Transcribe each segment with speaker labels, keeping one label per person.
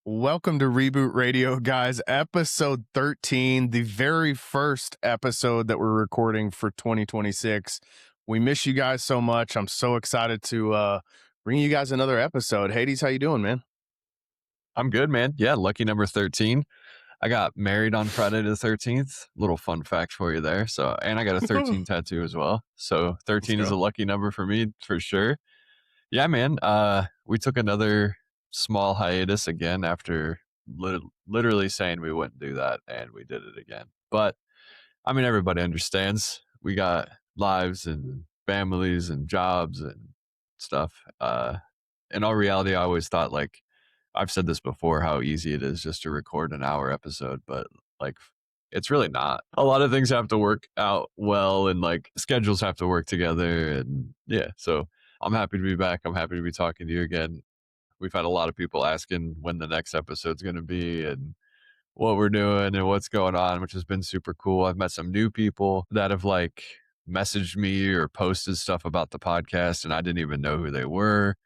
Speaker 1: Welcome to Reboot Radio, guys. Episode 13, the very first episode that we're recording for 2026. We miss you guys so much. I'm so excited to bring you guys another episode. Hades, how you doing, man?
Speaker 2: I'm good, man. Yeah, lucky number 13. I got married on Friday the 13th. Little fun fact for you there. So, and I got a 13 tattoo as well. So 13 is a lucky number for me for sure. Yeah, man. We took another small hiatus again after literally saying we wouldn't do that, and we did it again. But I mean, everybody understands. We got lives and families and jobs and stuff. In all reality, I always thought, like, I've said this before, how easy it is just to record an hour episode, but like it's really not. A lot of things have to work out well, and like schedules have to work together. And yeah, so I'm happy to be back. I'm happy to be talking to you again. We've had a lot of people asking when the next episode's going to be and what we're doing and what's going on, which has been super cool. I've met some new people that have like messaged me or posted stuff about the podcast, and I didn't even know who they were,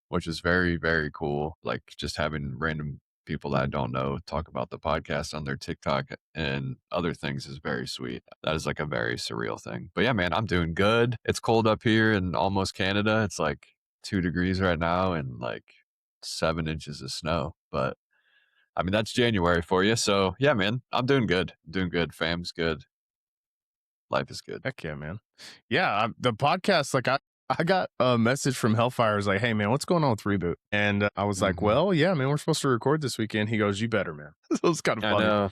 Speaker 2: which is very, very cool. Like just having random people that I don't know talk about the podcast on their TikTok and other things is very sweet. That is like a very surreal thing. But yeah, man, I'm doing good. It's cold up here in almost Canada. It's like 2 degrees right now and like 7 inches of snow. But I mean, that's January for you. So yeah, man, I'm doing good. Doing good. Fam's good. Life is good.
Speaker 1: Heck yeah, man. Yeah, the podcast, like I got a message from Hellfire. It was like, hey, man, what's going on with Reboot? And I was like, well, yeah, man, we're supposed to record this weekend. He goes, you better, man. So it's kind of funny.
Speaker 2: I know.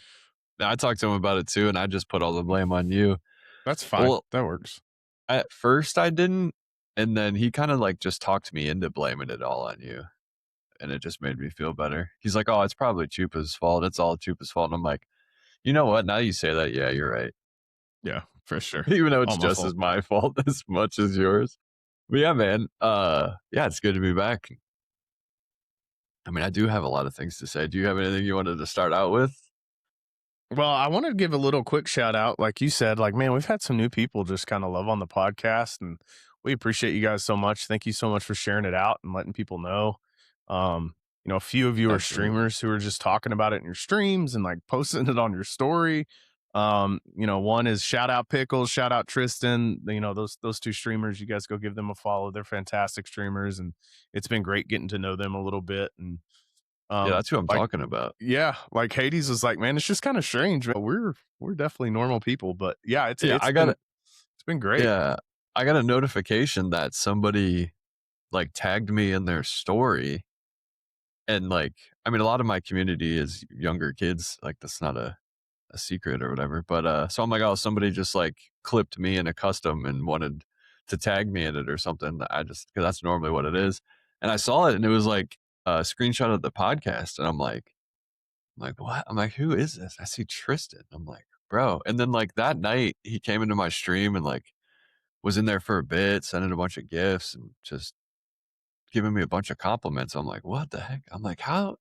Speaker 2: I talked to him about it too, and I just put all the blame on you.
Speaker 1: That's fine. Well, that works.
Speaker 2: At first I didn't, and then he kind of like just talked me into blaming it all on you, and it just made me feel better. He's like, oh, it's probably Chupa's fault. It's all Chupa's fault. And I'm like, you know what? Now you say that, yeah, you're right.
Speaker 1: Yeah, for sure.
Speaker 2: Even though it's just as my fault as much as yours. But yeah, man. Yeah, it's good to be back. I mean, I do have a lot of things to say. Do you have anything you wanted to start out with?
Speaker 1: Well, I want to give a little quick shout out. Like you said, like, man, we've had some new people just kind of love on the podcast, and we appreciate you guys so much. Thank you so much for sharing it out and letting people know. A few of you are streamers who are just talking about it in your streams and like posting it on your story. One is shout out Pickles, shout out Tristan. Those two streamers, you guys go give them a follow. They're fantastic streamers, and it's been great getting to know them a little bit. And
Speaker 2: yeah, that's who I'm talking about.
Speaker 1: Yeah, like Hades was like, man, it's just kind of strange. We're definitely normal people, but yeah, it's been great.
Speaker 2: Yeah, I got a notification that somebody like tagged me in their story, and like, I mean, a lot of my community is younger kids. Like, that's not a secret or whatever. But so I'm like, oh, somebody just like clipped me in a custom and wanted to tag me in it or something. Because that's normally what it is. And I saw it, and it was like a screenshot of the podcast, and I'm like, what? I'm like, who is this? I see Tristan. I'm like, bro. And then like that night, he came into my stream and like was in there for a bit, sending a bunch of gifts and just giving me a bunch of compliments. I'm like, what the heck? I'm like, how?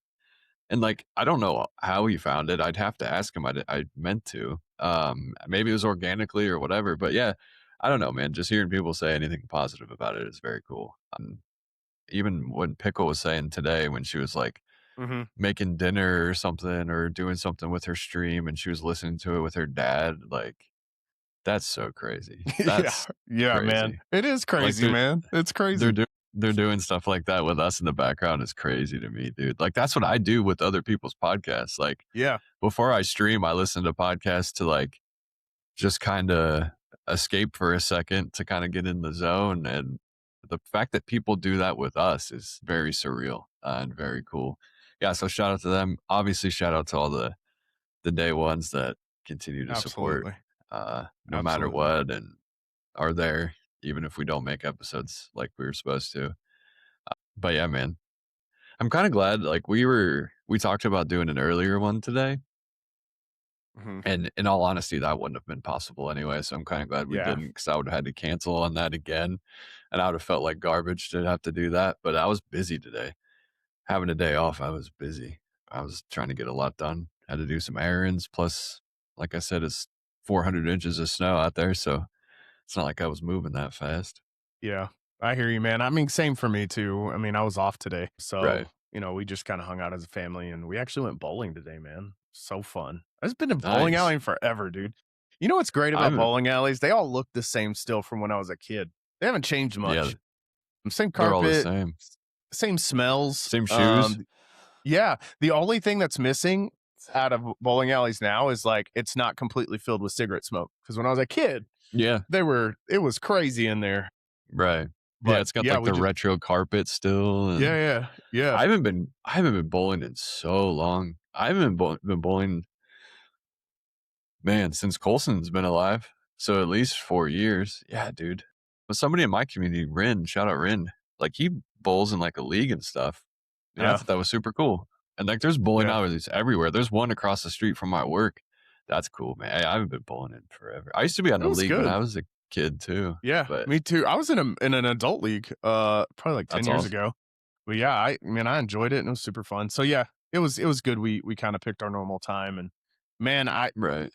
Speaker 2: And like, I don't know how he found it. I'd have to ask him. I meant to. Maybe it was organically or whatever. But yeah, I don't know, man. Just hearing people say anything positive about it is very cool. Even when Pickle was saying today, when she was like making dinner or something or doing something with her stream, and she was listening to it with her dad, like, that's so crazy. That's
Speaker 1: yeah,
Speaker 2: crazy.
Speaker 1: Man. It is crazy, like, man. It's crazy.
Speaker 2: They're doing stuff like that with us in the background is crazy to me, dude. Like, that's what I do with other people's podcasts. Like,
Speaker 1: yeah,
Speaker 2: before I stream, I listen to podcasts to like just kind of escape for a second, to kind of get in the zone. And the fact that people do that with us is very surreal and very cool. Yeah, so shout out to them. Obviously, shout out to all the day ones that continue to support no matter what, and are there even if we don't make episodes like we were supposed to. But yeah, man, I'm kind of glad. Like, we talked about doing an earlier one today, and in all honesty, that wouldn't have been possible anyway. So I'm kind of glad we didn't, because I would have had to cancel on that again, and I would have felt like garbage to have to do that. But I was busy today. Having a day off, I was busy. I was trying to get a lot done. Had to do some errands. Plus, like I said, it's 400 inches of snow out there, so it's not like I was moving that fast.
Speaker 1: Yeah, I hear you, man. I mean, same for me too. I mean, I was off today, so we just kind of hung out as a family and we actually went bowling today, man. So fun. I've been in bowling
Speaker 2: Nice.
Speaker 1: alley forever, dude. You know what's great about
Speaker 2: I'm
Speaker 1: bowling alleys? They all look the same still from when I was a kid. They haven't changed
Speaker 2: yeah,
Speaker 1: much. Same
Speaker 2: they're all the
Speaker 1: carpet,
Speaker 2: same.
Speaker 1: same smells.
Speaker 2: Same shoes.
Speaker 1: Yeah, the only thing that's missing out of bowling alleys now is like it's not completely filled with cigarette smoke. Because when I was a kid,
Speaker 2: Yeah,
Speaker 1: it was crazy in there.
Speaker 2: right. Yeah,
Speaker 1: But
Speaker 2: it's got
Speaker 1: yeah,
Speaker 2: like
Speaker 1: we
Speaker 2: the
Speaker 1: just
Speaker 2: retro carpet still,
Speaker 1: yeah,
Speaker 2: and
Speaker 1: yeah, yeah,
Speaker 2: I haven't been bowling in so long. I haven't been bowling, man, since Colson's been alive. So at least 4 years. Yeah, dude. But somebody in my community, Rin, shout out Rin, like he bowls in like a league and stuff. And I
Speaker 1: yeah,
Speaker 2: thought that was super cool. And like there's bowling
Speaker 1: yeah.
Speaker 2: alleys everywhere. There's one across the street from my work. That's cool, man. I haven't been bowling in forever. I used to be on
Speaker 1: It
Speaker 2: a
Speaker 1: was
Speaker 2: league when
Speaker 1: good.
Speaker 2: I was a kid too.
Speaker 1: Yeah,
Speaker 2: But
Speaker 1: me too. I was in an adult league, probably like 10
Speaker 2: that's
Speaker 1: years
Speaker 2: awesome.
Speaker 1: ago. But yeah, I enjoyed it and it was super fun. So yeah, it was good. We kind of picked our normal time and man, I
Speaker 2: Right.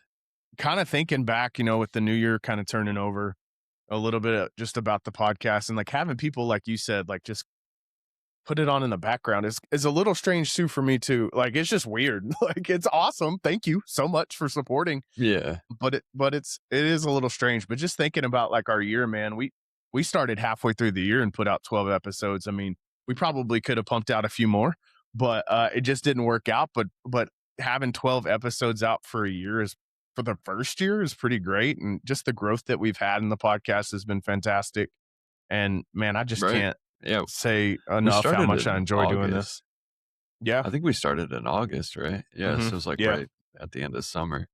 Speaker 1: kind of thinking back, with the new year kind of turning over a little bit just about the podcast and like having people like you said, like just put it on in the background is a little strange too for me too. Like it's just weird. Like it's awesome. Thank you so much for supporting.
Speaker 2: Yeah.
Speaker 1: But it is a little strange. But just thinking about like our year, man, we started halfway through the year and put out 12 episodes. I mean, we probably could have pumped out a few more, but it just didn't work out. But having 12 episodes out for a year is for the first year is pretty great. And just the growth that we've had in the podcast has been fantastic. And man, I just
Speaker 2: Right.
Speaker 1: can't
Speaker 2: Yeah.
Speaker 1: say
Speaker 2: We
Speaker 1: enough how
Speaker 2: started
Speaker 1: much I
Speaker 2: in
Speaker 1: enjoy doing
Speaker 2: August.
Speaker 1: this. Yeah.
Speaker 2: I think we started in August, right? Yeah.
Speaker 1: Hmm.
Speaker 2: So it was like
Speaker 1: Yeah.
Speaker 2: right at the end of summer.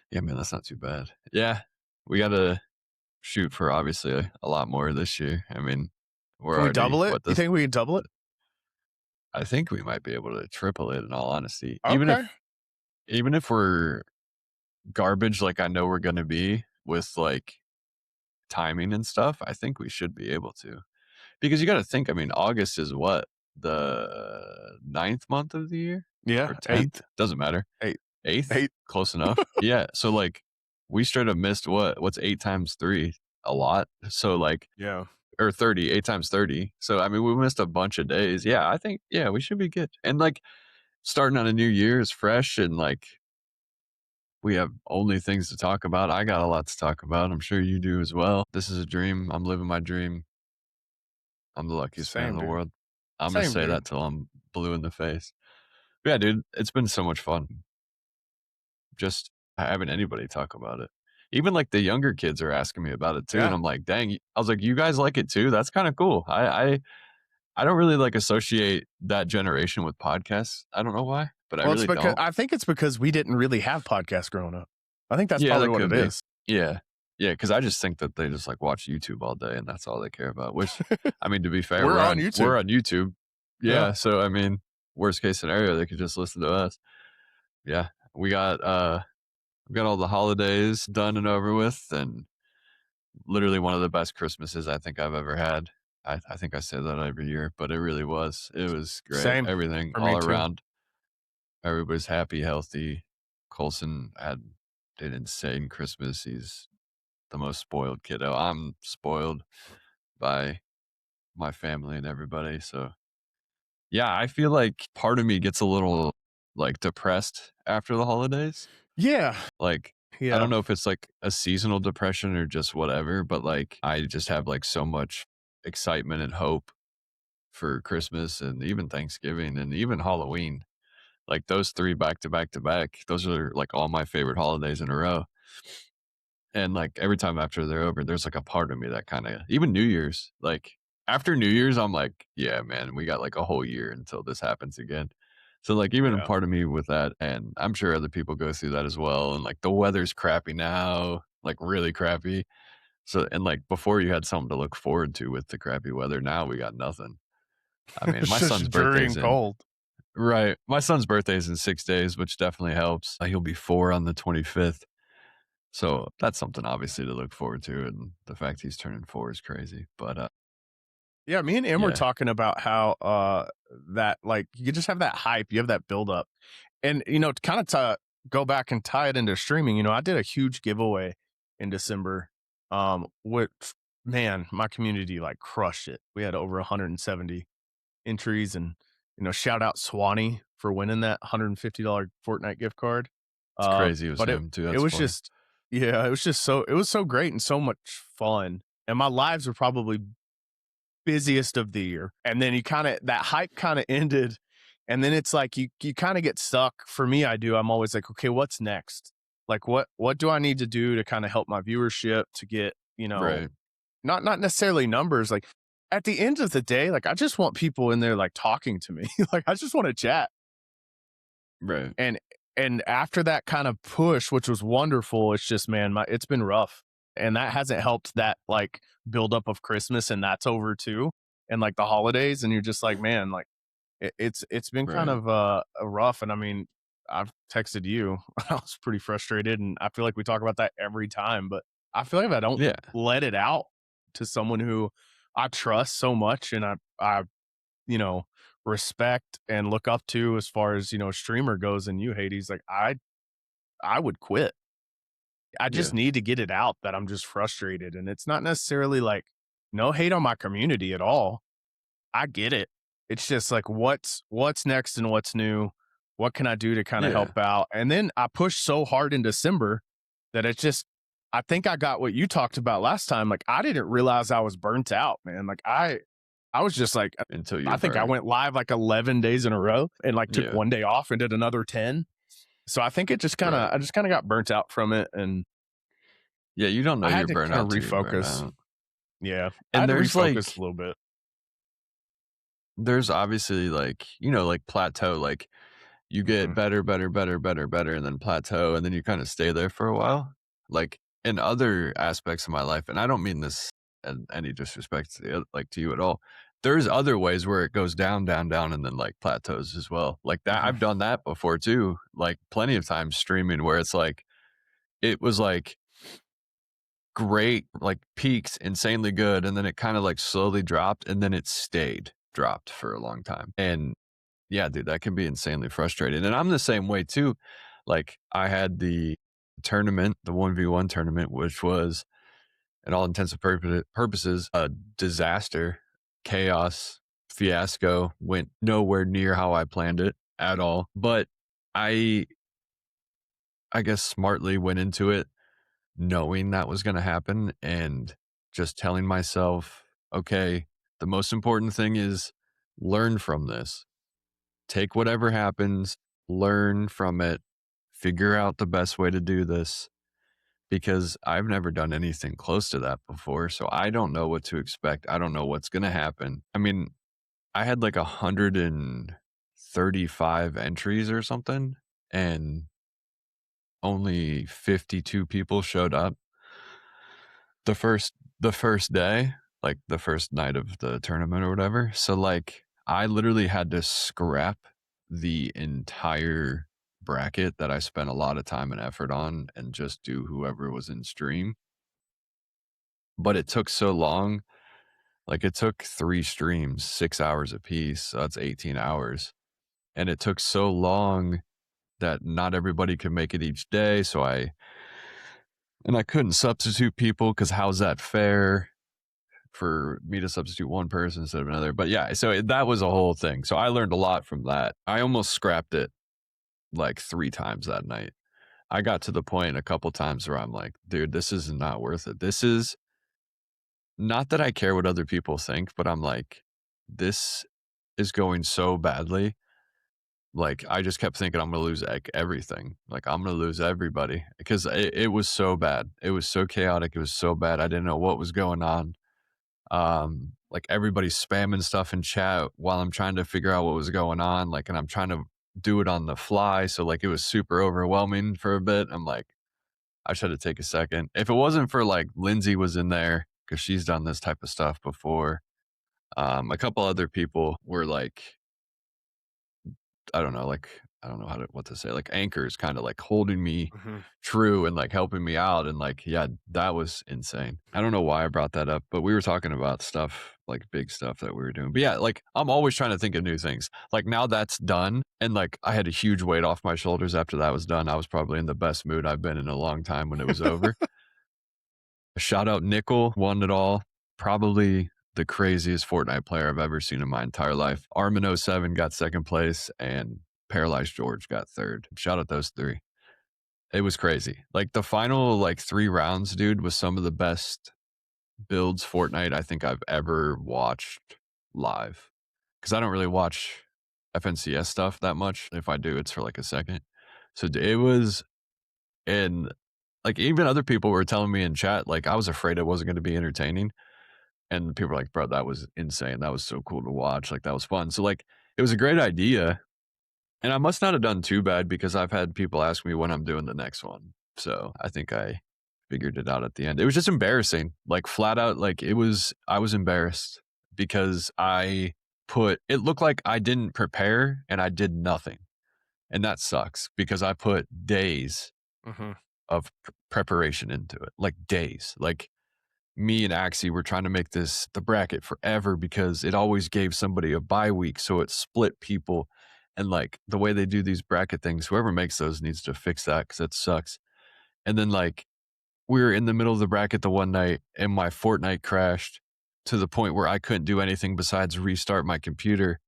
Speaker 2: Yeah, man, that's not too bad. Yeah. We got to shoot for obviously a lot more this year. I mean, we're
Speaker 1: Can we
Speaker 2: already
Speaker 1: double it?
Speaker 2: what
Speaker 1: You
Speaker 2: this
Speaker 1: think we can double it?
Speaker 2: I think we might be able to triple it in all honesty.
Speaker 1: Okay.
Speaker 2: Even if we're garbage like I know we're going to be with like timing and stuff, I think we should be able to. Because you got to think, I mean, August is what? The ninth month of the year or
Speaker 1: Yeah.
Speaker 2: 10th?
Speaker 1: Eighth.
Speaker 2: Doesn't matter.
Speaker 1: Eight.
Speaker 2: Eighth?
Speaker 1: Eight.
Speaker 2: Close enough. Yeah. So like we straight up missed what? What's eight times three? A lot. So like
Speaker 1: Yeah.
Speaker 2: or 30, eight times 30. So I mean we missed a bunch of days. Yeah, I think yeah, we should be good. And like starting on a new year is fresh and like we have only things to talk about. I got a lot to talk about. I'm sure you do as well. This is a dream. I'm living my dream. I'm the luckiest man in
Speaker 1: Same,
Speaker 2: the
Speaker 1: dude.
Speaker 2: world. I'm gonna
Speaker 1: Same,
Speaker 2: say
Speaker 1: dude.
Speaker 2: that till I'm blue in the face. But yeah, dude, it's been so much fun just having anybody talk about it. Even like the younger kids are asking me about it too, and
Speaker 1: Yeah.
Speaker 2: I'm like, dang! I was like, you guys like it too? That's kind of cool. I don't really like associate that generation with podcasts. I don't know why, but I
Speaker 1: Well, it's
Speaker 2: really
Speaker 1: because
Speaker 2: don't.
Speaker 1: I think it's because we didn't really have podcasts growing up. I think that's
Speaker 2: Yeah,
Speaker 1: probably
Speaker 2: that
Speaker 1: what it
Speaker 2: could be.
Speaker 1: is.
Speaker 2: Yeah, yeah, because I just think that they just like watch YouTube all day and that's all they care about. Which, I mean, to be fair,
Speaker 1: We're
Speaker 2: we're
Speaker 1: on
Speaker 2: on we're
Speaker 1: YouTube.
Speaker 2: on YouTube.
Speaker 1: Yeah.
Speaker 2: Yeah, so I mean, worst case scenario, they could just listen to us. Yeah, we got all the holidays done and over with, and literally one of the best Christmases I think I've ever had. I think I say that every year, but it really was. It was great.
Speaker 1: Same
Speaker 2: Everything
Speaker 1: for me
Speaker 2: all
Speaker 1: too.
Speaker 2: around. Everybody's happy, healthy. Colson had an insane Christmas. He's the most spoiled kiddo. I'm spoiled by my family and everybody. So yeah, I feel like part of me gets a little like depressed after the holidays.
Speaker 1: Yeah.
Speaker 2: Like, I don't
Speaker 1: Yeah.
Speaker 2: know if it's like a seasonal depression or just whatever, but like I just have like so much excitement and hope for Christmas and even Thanksgiving and even Halloween. Like those three back to back to back, those are like all my favorite holidays in a row. And like every time after they're over, there's like a part of me that kind of even New Year's, like after New Year's, I'm like, yeah, man, we got like a whole year until this happens again. So like even a
Speaker 1: Yeah.
Speaker 2: part of me with that, and I'm sure other people go through that as well. And like the weather's crappy now, like really crappy. So and like before you had something to look forward to with the crappy weather, now we got nothing. I mean,
Speaker 1: It's
Speaker 2: my
Speaker 1: just
Speaker 2: son's
Speaker 1: dreary
Speaker 2: birthday's
Speaker 1: and
Speaker 2: in
Speaker 1: cold.
Speaker 2: right. My son's birthday's in 6 days, which definitely helps. He'll be 4 on the 25th. So that's something obviously to look forward to, and the fact he's turning 4 is crazy, but,
Speaker 1: Yeah, me and Em were
Speaker 2: yeah.
Speaker 1: talking about how that like you just have that hype, you have that build up. And to kind of go back and tie it into streaming, I did a huge giveaway in December. Which man, my community like crushed it. We had over 170 entries and Shout out Swanee for winning that $150 Fortnite gift card.
Speaker 2: It's crazy it was
Speaker 1: But
Speaker 2: him too,
Speaker 1: it
Speaker 2: that's
Speaker 1: was
Speaker 2: funny.
Speaker 1: just yeah, it was so great and so much fun. And my lives were probably busiest of the year. And then that hype kind of ended. And then it's like you kind of get stuck. For me, I do. I'm always like, okay, what's next? Like what do I need to do to kind of help my viewership to get,
Speaker 2: Right,
Speaker 1: not necessarily numbers. Like at the end of the day, like I just want people in there like talking to me. Like I just want to chat.
Speaker 2: right.
Speaker 1: And after that kind of push, which was wonderful, it's just man, it's been rough. And that hasn't helped that like buildup of Christmas, and that's over too. And like the holidays, and you're just like, man, like it's been kind
Speaker 2: Right.
Speaker 1: of rough. And I mean, I've texted you. I was pretty frustrated, and I feel like we talk about that every time. But I feel like if I don't
Speaker 2: Yeah,
Speaker 1: let it out to someone who I trust so much, and I you know respect and look up to as far as streamer goes, and you Hades, like I would quit. I just
Speaker 2: yeah,
Speaker 1: need to get it out that I'm just frustrated, and it's not necessarily like no hate on my community at all. I get it. It's just like what's next and what's new? What can I do to kind of
Speaker 2: yeah.
Speaker 1: help out? And then I pushed so hard in December that it's just I think I got what you talked about last time. Like I didn't realize I was burnt out, man. Like I was just like
Speaker 2: Until you
Speaker 1: I think I
Speaker 2: burn.
Speaker 1: went live like 11 days in a row and like took
Speaker 2: Yeah,
Speaker 1: one day off and did another 10. So I think it just kind
Speaker 2: right.
Speaker 1: of I just kind of got burnt out from it, and
Speaker 2: Yeah, you don't know
Speaker 1: I
Speaker 2: you're
Speaker 1: had to
Speaker 2: burnt
Speaker 1: kind of
Speaker 2: out till you're burnt
Speaker 1: refocus.
Speaker 2: out.
Speaker 1: Yeah. I
Speaker 2: And
Speaker 1: had to
Speaker 2: there's,
Speaker 1: refocus a
Speaker 2: like
Speaker 1: little bit.
Speaker 2: there's obviously, like, like, plateau, like, you get
Speaker 1: Mhm.
Speaker 2: better, better, better, better, better, and then plateau, and then you kinda stay there for a while. Like, in other aspects of my life, and I don't mean this in any disrespect to to you at all. There's other ways where it goes down, down, down, and then, like, plateaus as well. Like, that
Speaker 1: Mhm.
Speaker 2: I've done that before too, like, plenty of times streaming where it's like it was, like, great, like, peaked, insanely good, and then it kinda, like, slowly dropped, and then it stayed dropped for a long time, and yeah, dude, that can be insanely frustrating, and I'm the same way too. Like, I had the tournament, the 1v1 tournament, which was, in all intents and purposes, a disaster, chaos, fiasco, went nowhere near how I planned it at all, but I I guess smartly went into it knowing that was gonna happen and just telling myself, "Okay, the most important thing is learn from this. Take whatever happens, learn from it, figure out the best way to do this," because I've never done anything close to that before, so I don't know what to expect. I don't know what's gonna happen. I mean, I had like 135 entries or something, and only 52 people showed up. The first day, like, the first night of the tournament or whatever, so, like, I literally had to scrap the entire bracket that I spent a lot of time and effort on and just do whoever was in stream, but it took so long, like, it took 3 streams, 6 hours apiece, so that's 18 hours, and it took so long that not everybody could make it each day, so I couldn't substitute people because how's that fair? For me to substitute one person instead of another. But yeah, so that was a whole thing. So I learned a lot from that. I almost scrapped it like 3 times that night. I got to the point a couple times where I'm like, dude, this is not worth it. This is not that I care what other people think, but I'm like, this is going so badly. Like, I just kept thinking I'm going to lose everything. Like, I'm going to lose everybody because it was so bad. It was so chaotic. It was so bad. I didn't know what was going on. Like everybody's spamming stuff in chat while I'm trying to figure out what was going on, like, and I'm trying to do it on the fly, so, like, it was super overwhelming for a bit. I'm like, I should have take a second. If it wasn't for, like, Lindsay was in there because she's done this type of stuff before, a couple other people were, like, I don't know, like, I don't know what to say, like anchors kinda, like, holding me
Speaker 1: Mhm.
Speaker 2: true and, like, helping me out, and, like, yeah, that was insane. I don't know why I brought that up, but we were talking about stuff, like, big stuff that we were doing. But, yeah, like, I'm always trying to think of new things. Like, now that's done, and, like, I had a huge weight off my shoulders after that was done. I was probably in the best mood I've been in a long time when it was over. Shout out Nickel, won it all. Probably the craziest Fortnite player I've ever seen in my entire life. Armin07 got second place and Paralyzed George got third. Shout out those three. It was crazy. Like the final like 3 rounds, dude, was some of the best builds Fortnite I think I've ever watched live. Because I don't really watch FNCS stuff that much. If I do, it's for like a second. So it was, and like even other people were telling me in chat, like I was afraid it wasn't going to be entertaining. And people were like, bro, that was insane. That was so cool to watch. Like that was fun. So like it was a great idea. And I must not have done too bad because I've had people ask me when I'm doing the next one. So I think I figured it out at the end. It was just embarrassing. Like flat out, like I was embarrassed because it looked like I didn't prepare and I did nothing. And that sucks because I put days
Speaker 1: Mhm.
Speaker 2: of preparation into it, like days. Like me and Axie were trying to make the bracket forever because it always gave somebody a bye week. So it split people. And like the way they do these bracket things, whoever makes those needs to fix that because it sucks. And then like we were in the middle of the bracket the one night and my Fortnite crashed to the point where I couldn't do anything besides restart my computer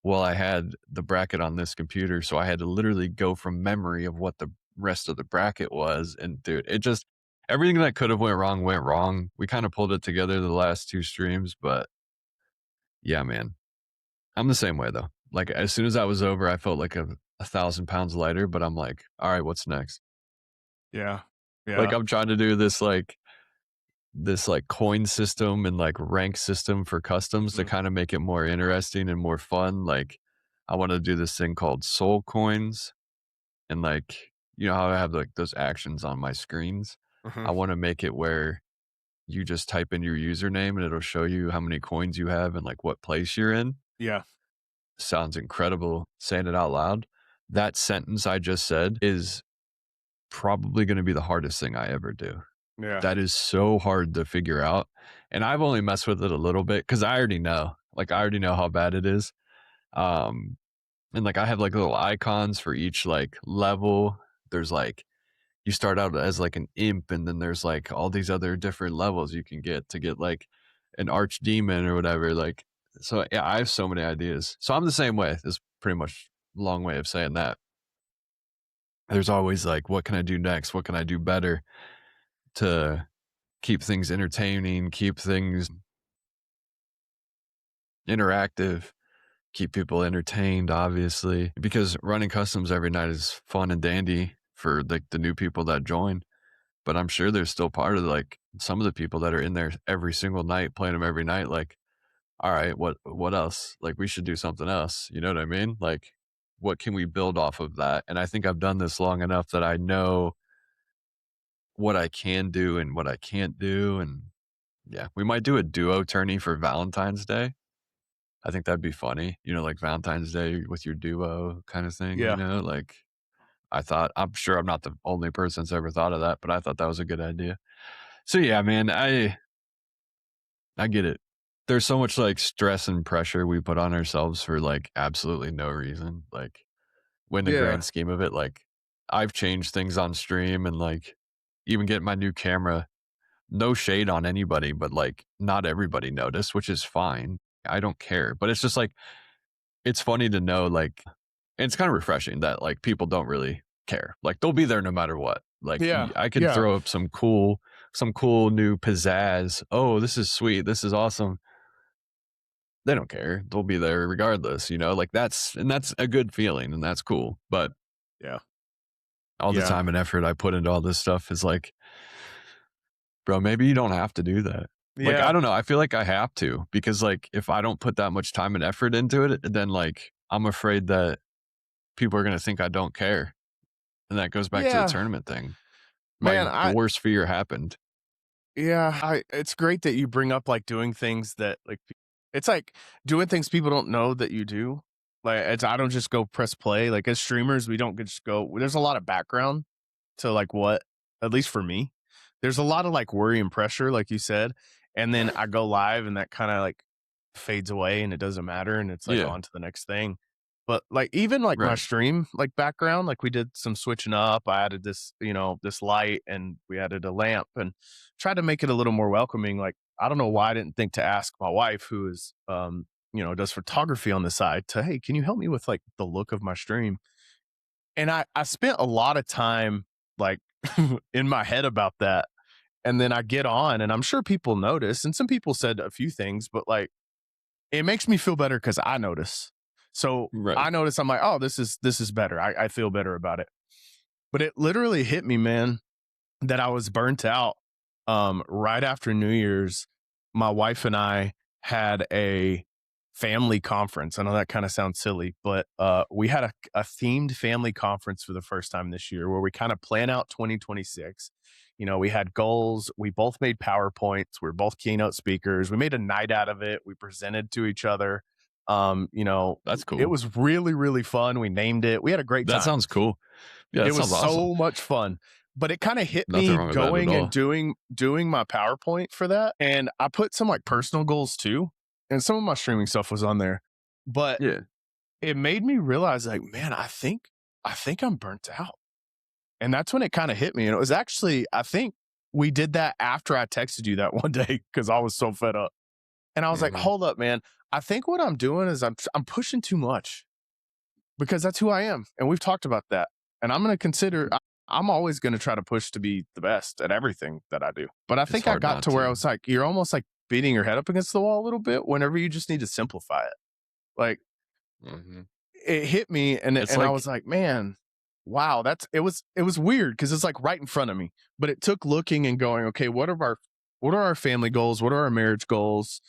Speaker 2: while I had the bracket on this computer. So I had to literally go from memory of what the rest of the bracket was. And dude, it just, everything that could have went wrong went wrong. We kind of pulled it together the last 2 streams, but yeah, man, I'm the same way though. Like as soon as that was over, I felt like a 1,000 pounds lighter, but I'm like, all right, what's next?
Speaker 1: Yeah.
Speaker 2: Like
Speaker 1: Yeah.
Speaker 2: I'm trying to do this coin system and like rank system for customs to
Speaker 1: Mhm.
Speaker 2: kind of make it more interesting and more fun. Like I want to do this thing called soul coins and like you know how I have like those actions on my screens. I
Speaker 1: Mhm.
Speaker 2: want to make it where you just type in your username and it'll show you how many coins you have and like what place you're in.
Speaker 1: Yeah.
Speaker 2: Sounds incredible saying it out loud. That sentence I just said is probably going to be the hardest thing I ever do.
Speaker 1: Yeah.
Speaker 2: That is so hard to figure out. And I've only messed with it a little bit because I already know. Like I already know how bad it is. Um, and like I have like little icons for each like level. There's like you start out as like an imp, and then there's like all these other different levels you can get to get like an archdemon or whatever. Like so yeah, I have so many ideas. So I'm the same way. Is pretty much a long way of saying that. There's always like, what can I do next? What can I do better to keep things entertaining, keep things interactive, keep people entertained, obviously, because running customs every night is fun and dandy for like the new people that join. But I'm sure there's still part of like some of the people that are in there every single night playing them every night. Like, all right, what else? Like, we should do something else. You know what I mean? Like, what can we build off of that? And I think I've done this long enough that I know what I can do and what I can't do. And yeah, we might do a duo tourney for Valentine's Day. I think that'd be funny, you know, like Valentine's Day with your duo kind of thing, you
Speaker 1: Yeah.
Speaker 2: know? Like I'm sure I'm not the only person that's ever thought of that, but I thought that was a good idea. So yeah, man, I get it. There's so much like stress and pressure we put on ourselves for like absolutely no reason. Like when the
Speaker 1: Yeah.
Speaker 2: grand scheme of it, like I've changed things on stream and like even getting my new camera, no shade on anybody, but like not everybody noticed, which is fine. I don't care. But it's just like it's funny to know like and it's kind of refreshing that like people don't really care. Like they'll be there no matter what. Like
Speaker 1: Yeah.
Speaker 2: I can
Speaker 1: Yeah.
Speaker 2: throw up some cool new pizzazz. Oh, this is sweet. This is awesome. They don't care. They'll be there regardless, you know? Like that's a good feeling and that's cool. But
Speaker 1: Yeah.
Speaker 2: all the
Speaker 1: Yeah.
Speaker 2: time and effort I put into all this stuff is like, bro, maybe you don't have to do that. Like I
Speaker 1: Yeah.
Speaker 2: don't know. I feel like I have to because like if I don't put that much time and effort into it, then like I'm afraid that people are going to think I don't care. And that goes back to the
Speaker 1: Yeah.
Speaker 2: tournament thing. My
Speaker 1: Man, I
Speaker 2: worst fear happened.
Speaker 1: yeah, I it's great that you bring up, like, doing things that, like, it's like doing things people don't know that you do. Like, it's I don't just go press play. Like, as streamers, we don't just go there's a lot of background to, like, what at least for me, there's a lot of, like, worry and pressure, like you said, and then I go live and that kinda, like, fades away and it doesn't matter and it's, like,
Speaker 2: Yeah,
Speaker 1: on to the next thing. But, like, even, like, my
Speaker 2: right.
Speaker 1: stream, like, background, like, we did some switching up. I added this, this light, and we added a lamp and tried to make it a little more welcoming, like I don't know why I didn't think to ask my wife, who is, does photography on the side, to, hey, can you help me with like the look of my stream? And I spent a lot of time like in my head about that. And then I get on, and I'm sure people notice, and some people said a few things, but like it makes me feel better because I notice. So
Speaker 2: Right.
Speaker 1: I notice, I'm like, oh, this is better. I feel better about it. But it literally hit me, man, that I was burnt out. Right after New Year's, my wife and I had a family conference. I know that kind of sounds silly, but we had a themed family conference for the first time this year where we kind of plan out 2026. We had goals. We both made PowerPoints. We are both keynote speakers. We made a night out of it. We presented to each other. Um, you know,
Speaker 2: That's
Speaker 1: it
Speaker 2: cool.
Speaker 1: was really, really fun. We named it. We had a great
Speaker 2: That
Speaker 1: time.
Speaker 2: sounds cool. Yeah,
Speaker 1: It
Speaker 2: that
Speaker 1: was
Speaker 2: sounds awesome.
Speaker 1: so much fun, but it kinda hit
Speaker 2: Nothing
Speaker 1: me
Speaker 2: wrong with that at
Speaker 1: going and
Speaker 2: all.
Speaker 1: doing my PowerPoint for that, and I put some, like, personal goals too, and some of my streaming stuff was on there, but
Speaker 2: Yeah.
Speaker 1: it made me realize, like, man, I think I'm burnt out, and that's when it kinda hit me, and it was actually, I think we did that after I texted you that one day because I was so fed up, and I was like,
Speaker 2: Mhm.
Speaker 1: "Hold up, man. I think what I'm doing is I'm pushing too much." Because that's who I am, and we've talked about that, and I'm always gonna try to push to be the best at everything that I do, but I
Speaker 2: It's
Speaker 1: think I
Speaker 2: hard
Speaker 1: got
Speaker 2: not
Speaker 1: to where I
Speaker 2: to.
Speaker 1: was like, you're almost, like, beating your head up against the wall a little bit whenever you just need to simplify it. Like,
Speaker 2: Mhm.
Speaker 1: it hit me, and
Speaker 2: It's
Speaker 1: I
Speaker 2: like
Speaker 1: was like, "Man, wow, it was weird because it's, like, right in front of me," but it took looking and going, "Okay, what are our family goals? What are our marriage goals?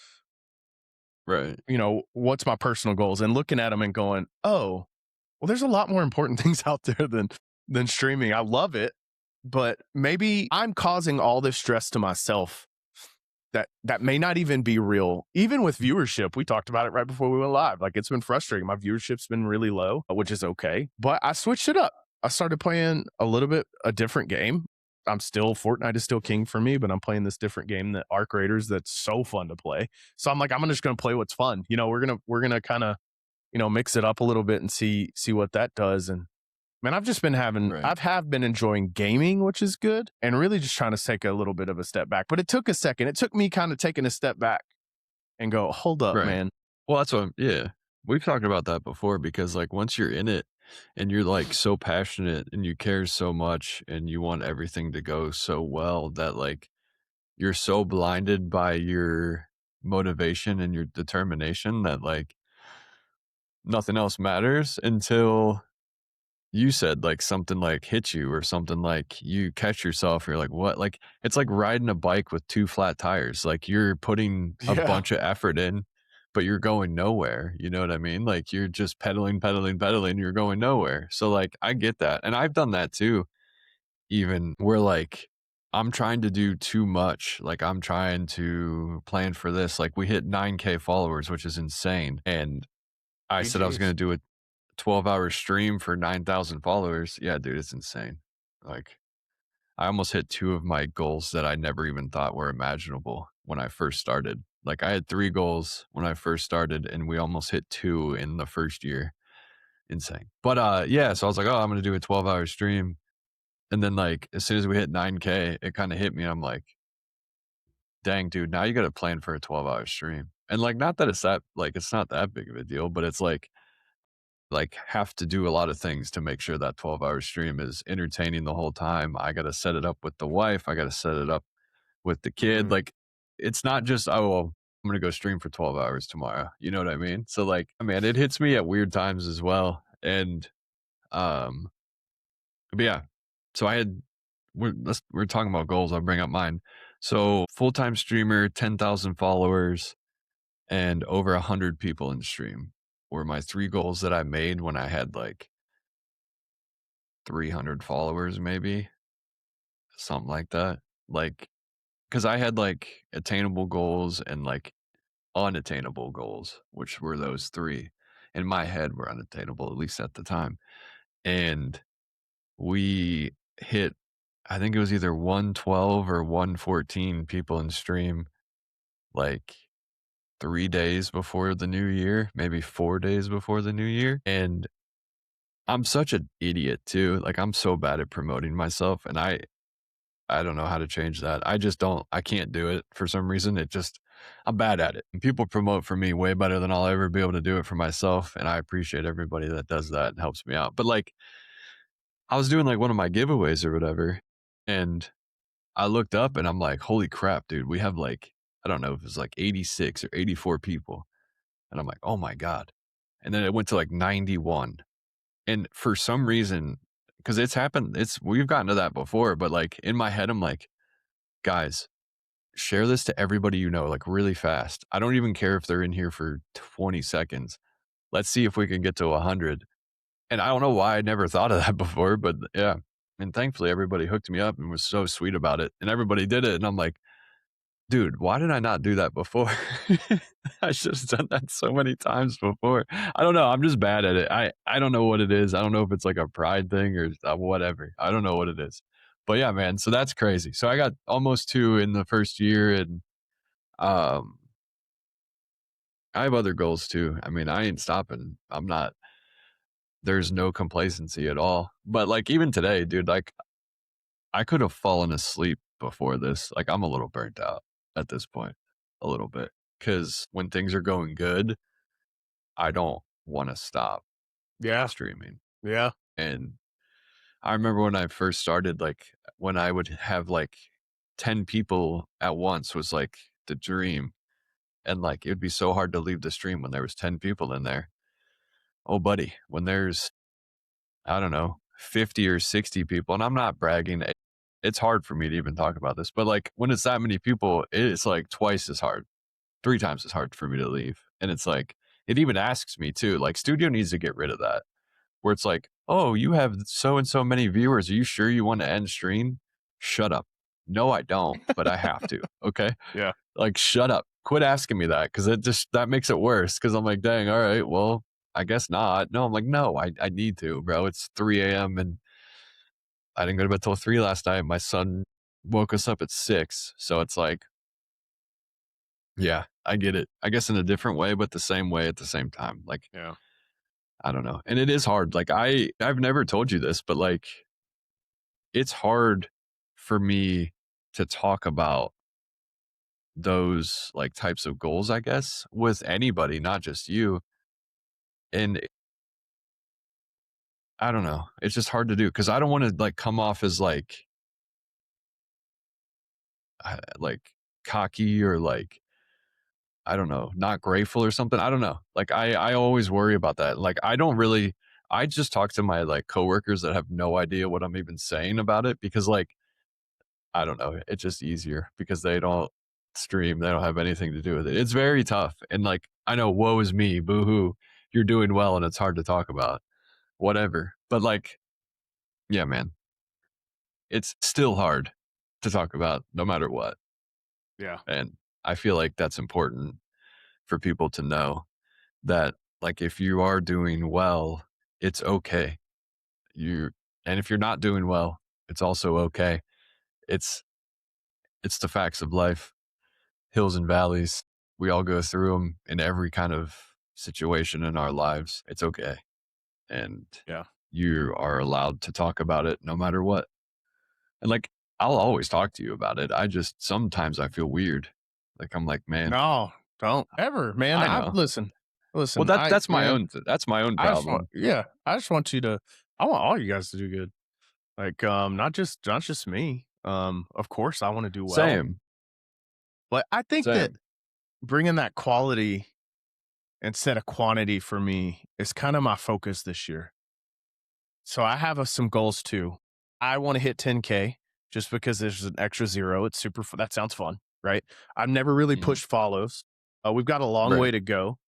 Speaker 2: right.
Speaker 1: What's my personal goals?" And looking at them and going, "Oh, well, there's a lot more important things out there than streaming. I love it, but maybe I'm causing all this stress to myself that may not even be real. Even with viewership, we talked about it right before we went live. Like it's been frustrating. My viewership's been really low, which is okay. But I switched it up. I started playing a little bit a different game. Fortnite is still king for me, but I'm playing this different game that Arc Raiders that's so fun to play. So I'm like, I'm just gonna play what's fun. We're gonna kind of mix it up a little bit and see what that does. And man,
Speaker 2: Right.
Speaker 1: I've been enjoying gaming, which is good, and really just trying to take a little bit of a step back. But it took a second. It took me kind of taking a step back and go, hold up,
Speaker 2: Right.
Speaker 1: man.
Speaker 2: Well, that's what yeah. We've talked about that before because, like, once you're in it and you're, like, so passionate and you care so much and you want everything to go so well that, like, you're so blinded by your motivation and your determination that, like, nothing else matters until you said, like, something, like, hits you or something, like, you catch yourself, you're like, "What?" Like, it's like riding a bike with 2 flat tires, like, you're putting a
Speaker 1: Yeah.
Speaker 2: bunch of effort in, but you're going nowhere, you know what I mean? Like, you're just pedaling, pedaling, pedaling, you're going nowhere. So, like, I get that, and I've done that too, even where, like, I'm trying to do too much, like, I'm trying to plan for this, like, we hit 9K followers, which is insane, and I said I was gonna
Speaker 1: GG's.
Speaker 2: do a 12-hour stream for 9,000 followers. Yeah, dude, it's insane. Like, I almost hit 2 of my goals that I never even thought were imaginable when I first started. Like, I had 3 goals when I first started, and we almost hit 2 in the first year. Insane. But, yeah, so I was like, "Oh, I'm gonna do a 12-hour stream." And then, like, as soon as we hit 9K, it kinda hit me, and I'm like, "Dang, dude, now you gotta plan for a 12-hour stream." And, like, not that it's that like, it's not that big of a deal, but it's like, have to do a lot of things to make sure that 12-hour stream is entertaining the whole time. I gotta set it up with the wife, I gotta set it up with the kid,
Speaker 1: Mm,
Speaker 2: like, it's not just, "Oh, well, I'm gonna go stream for 12 hours tomorrow," you know what I mean? So, like, I mean, it hits me at weird times as well, and, um, but yeah, so I had we're talking about goals, I'll bring up mine. So, full-time streamer, 10,000 followers, and over 100 people in stream were my 3 goals that I made when I had, like, 300 followers maybe, something like that. Like, because I had, like, attainable goals and, like, unattainable goals, which were those 3. In my head were unattainable, at least at the time. And we hit I think it was either 112 or 114 people in stream, like, 3 days before the new year, maybe 4 days before the new year, and I'm such an idiot too, like, I'm so bad at promoting myself, and I don't know how to change that. I just don't. I can't do it for some reason. I'm bad at it. And people promote for me way better than I'll ever be able to do it for myself. And I appreciate everybody that does that and helps me out. But like, I was doing like one of my giveaways or whatever, and I looked up and I'm like, holy crap, dude, we have like, I don't know if it was like 86 or 84 people. And I'm like, oh my God. And then it went to like 91. And for some reason, because it's happened, we've gotten to that before, but like in my head, I'm like, guys, share this to everybody you know, like really fast. I don't even care if they're in here for 20 seconds. Let's see if we can get to 100. And I don't know why I never thought of that before, but yeah. And thankfully, everybody hooked me up and was so sweet about it. And everybody did it. And I'm like, dude, why did I not do that before? I should have done that so many times before. I don't know. I'm just bad at it. I don't know what it is. I don't know if it's like a pride thing or whatever. I don't know what it is. But yeah, man. So that's crazy. So I got almost two in the first year, and um, I have other goals too. I mean, I ain't stopping. I'm not. There's no complacency at all. But like even today, dude, like I could have fallen asleep before this. Like I'm a little burnt out at this point, a little bit. Cause when things are going good, I don't want to stop
Speaker 1: Yeah.
Speaker 2: streaming.
Speaker 1: Yeah.
Speaker 2: And I remember when I first started, like when I would have like 10 people at once was like the dream. And like it would be so hard to leave the stream when there was 10 people in there. Oh, buddy, when there's, I don't know, 50 or 60 people, and I'm not bragging. It's hard for me to even talk about this, but like when it's that many people, it's like twice as hard, three times as hard for me to leave. And it's like, it even asks me too, like studio needs to get rid of that where it's like, oh, you have so and so many viewers. Are you sure you want to end stream? Shut up. No, I don't, but I have to. Okay.
Speaker 1: Yeah.
Speaker 2: Like, shut up. Quit asking me that because that makes it worse. Because I'm like, dang, all right, well, I guess not. No, I'm like, no, I need to, bro. It's 3 a.m. and I didn't go to bed till 3 last night. My son woke us up at 6. So it's like, yeah, I get it. I guess in a different way, but the same way at the same time. Like,
Speaker 1: Yeah.
Speaker 2: I don't know. And it is hard. Like I've never told you this, but like it's hard for me to talk about those like types of goals, I guess, with anybody, not just you. And I don't know. It's just hard to do because I don't want to like come off as like cocky or like I don't know, not grateful or something. I don't know. Like I always worry about that. Like I just talk to my like coworkers that have no idea what I'm even saying about it because like I don't know, it's just easier because they don't stream, they don't have anything to do with it. It's very tough. And like I know woe is me, boo-hoo. You're doing well and it's hard to talk about. Whatever. But like, yeah, man, it's still hard to talk about no matter what.
Speaker 1: Yeah.
Speaker 2: And I feel like that's important for people to know that like if you are doing well, it's okay. You and if you're not doing well, it's also okay. It's it's the facts of life, hills and valleys. We all go through them in every kind of situation in our lives. It's okay. And
Speaker 1: Yeah.
Speaker 2: you are allowed to talk about it no matter what. And like I'll always talk to you about it. I just sometimes I feel weird. Like I'm like, man,
Speaker 1: No, don't ever, man.
Speaker 2: I
Speaker 1: I
Speaker 2: know.
Speaker 1: listen,
Speaker 2: Well,
Speaker 1: listen.
Speaker 2: that
Speaker 1: I
Speaker 2: that's my
Speaker 1: man,
Speaker 2: own that's my own
Speaker 1: I just want,
Speaker 2: problem.
Speaker 1: yeah. I just want you to. I want all you guys to do good. Like, not just me. Of course, I want to do well,
Speaker 2: Same.
Speaker 1: but I think that
Speaker 2: Same.
Speaker 1: bringing that quality instead of quantity for me is kind of my focus this year. So I have some goals too. I want to hit 10K just because there's an extra zero. It's super. That sounds fun, right? I've never really
Speaker 2: Mhm.
Speaker 1: pushed follows. We've got a long way
Speaker 2: Right.
Speaker 1: to go.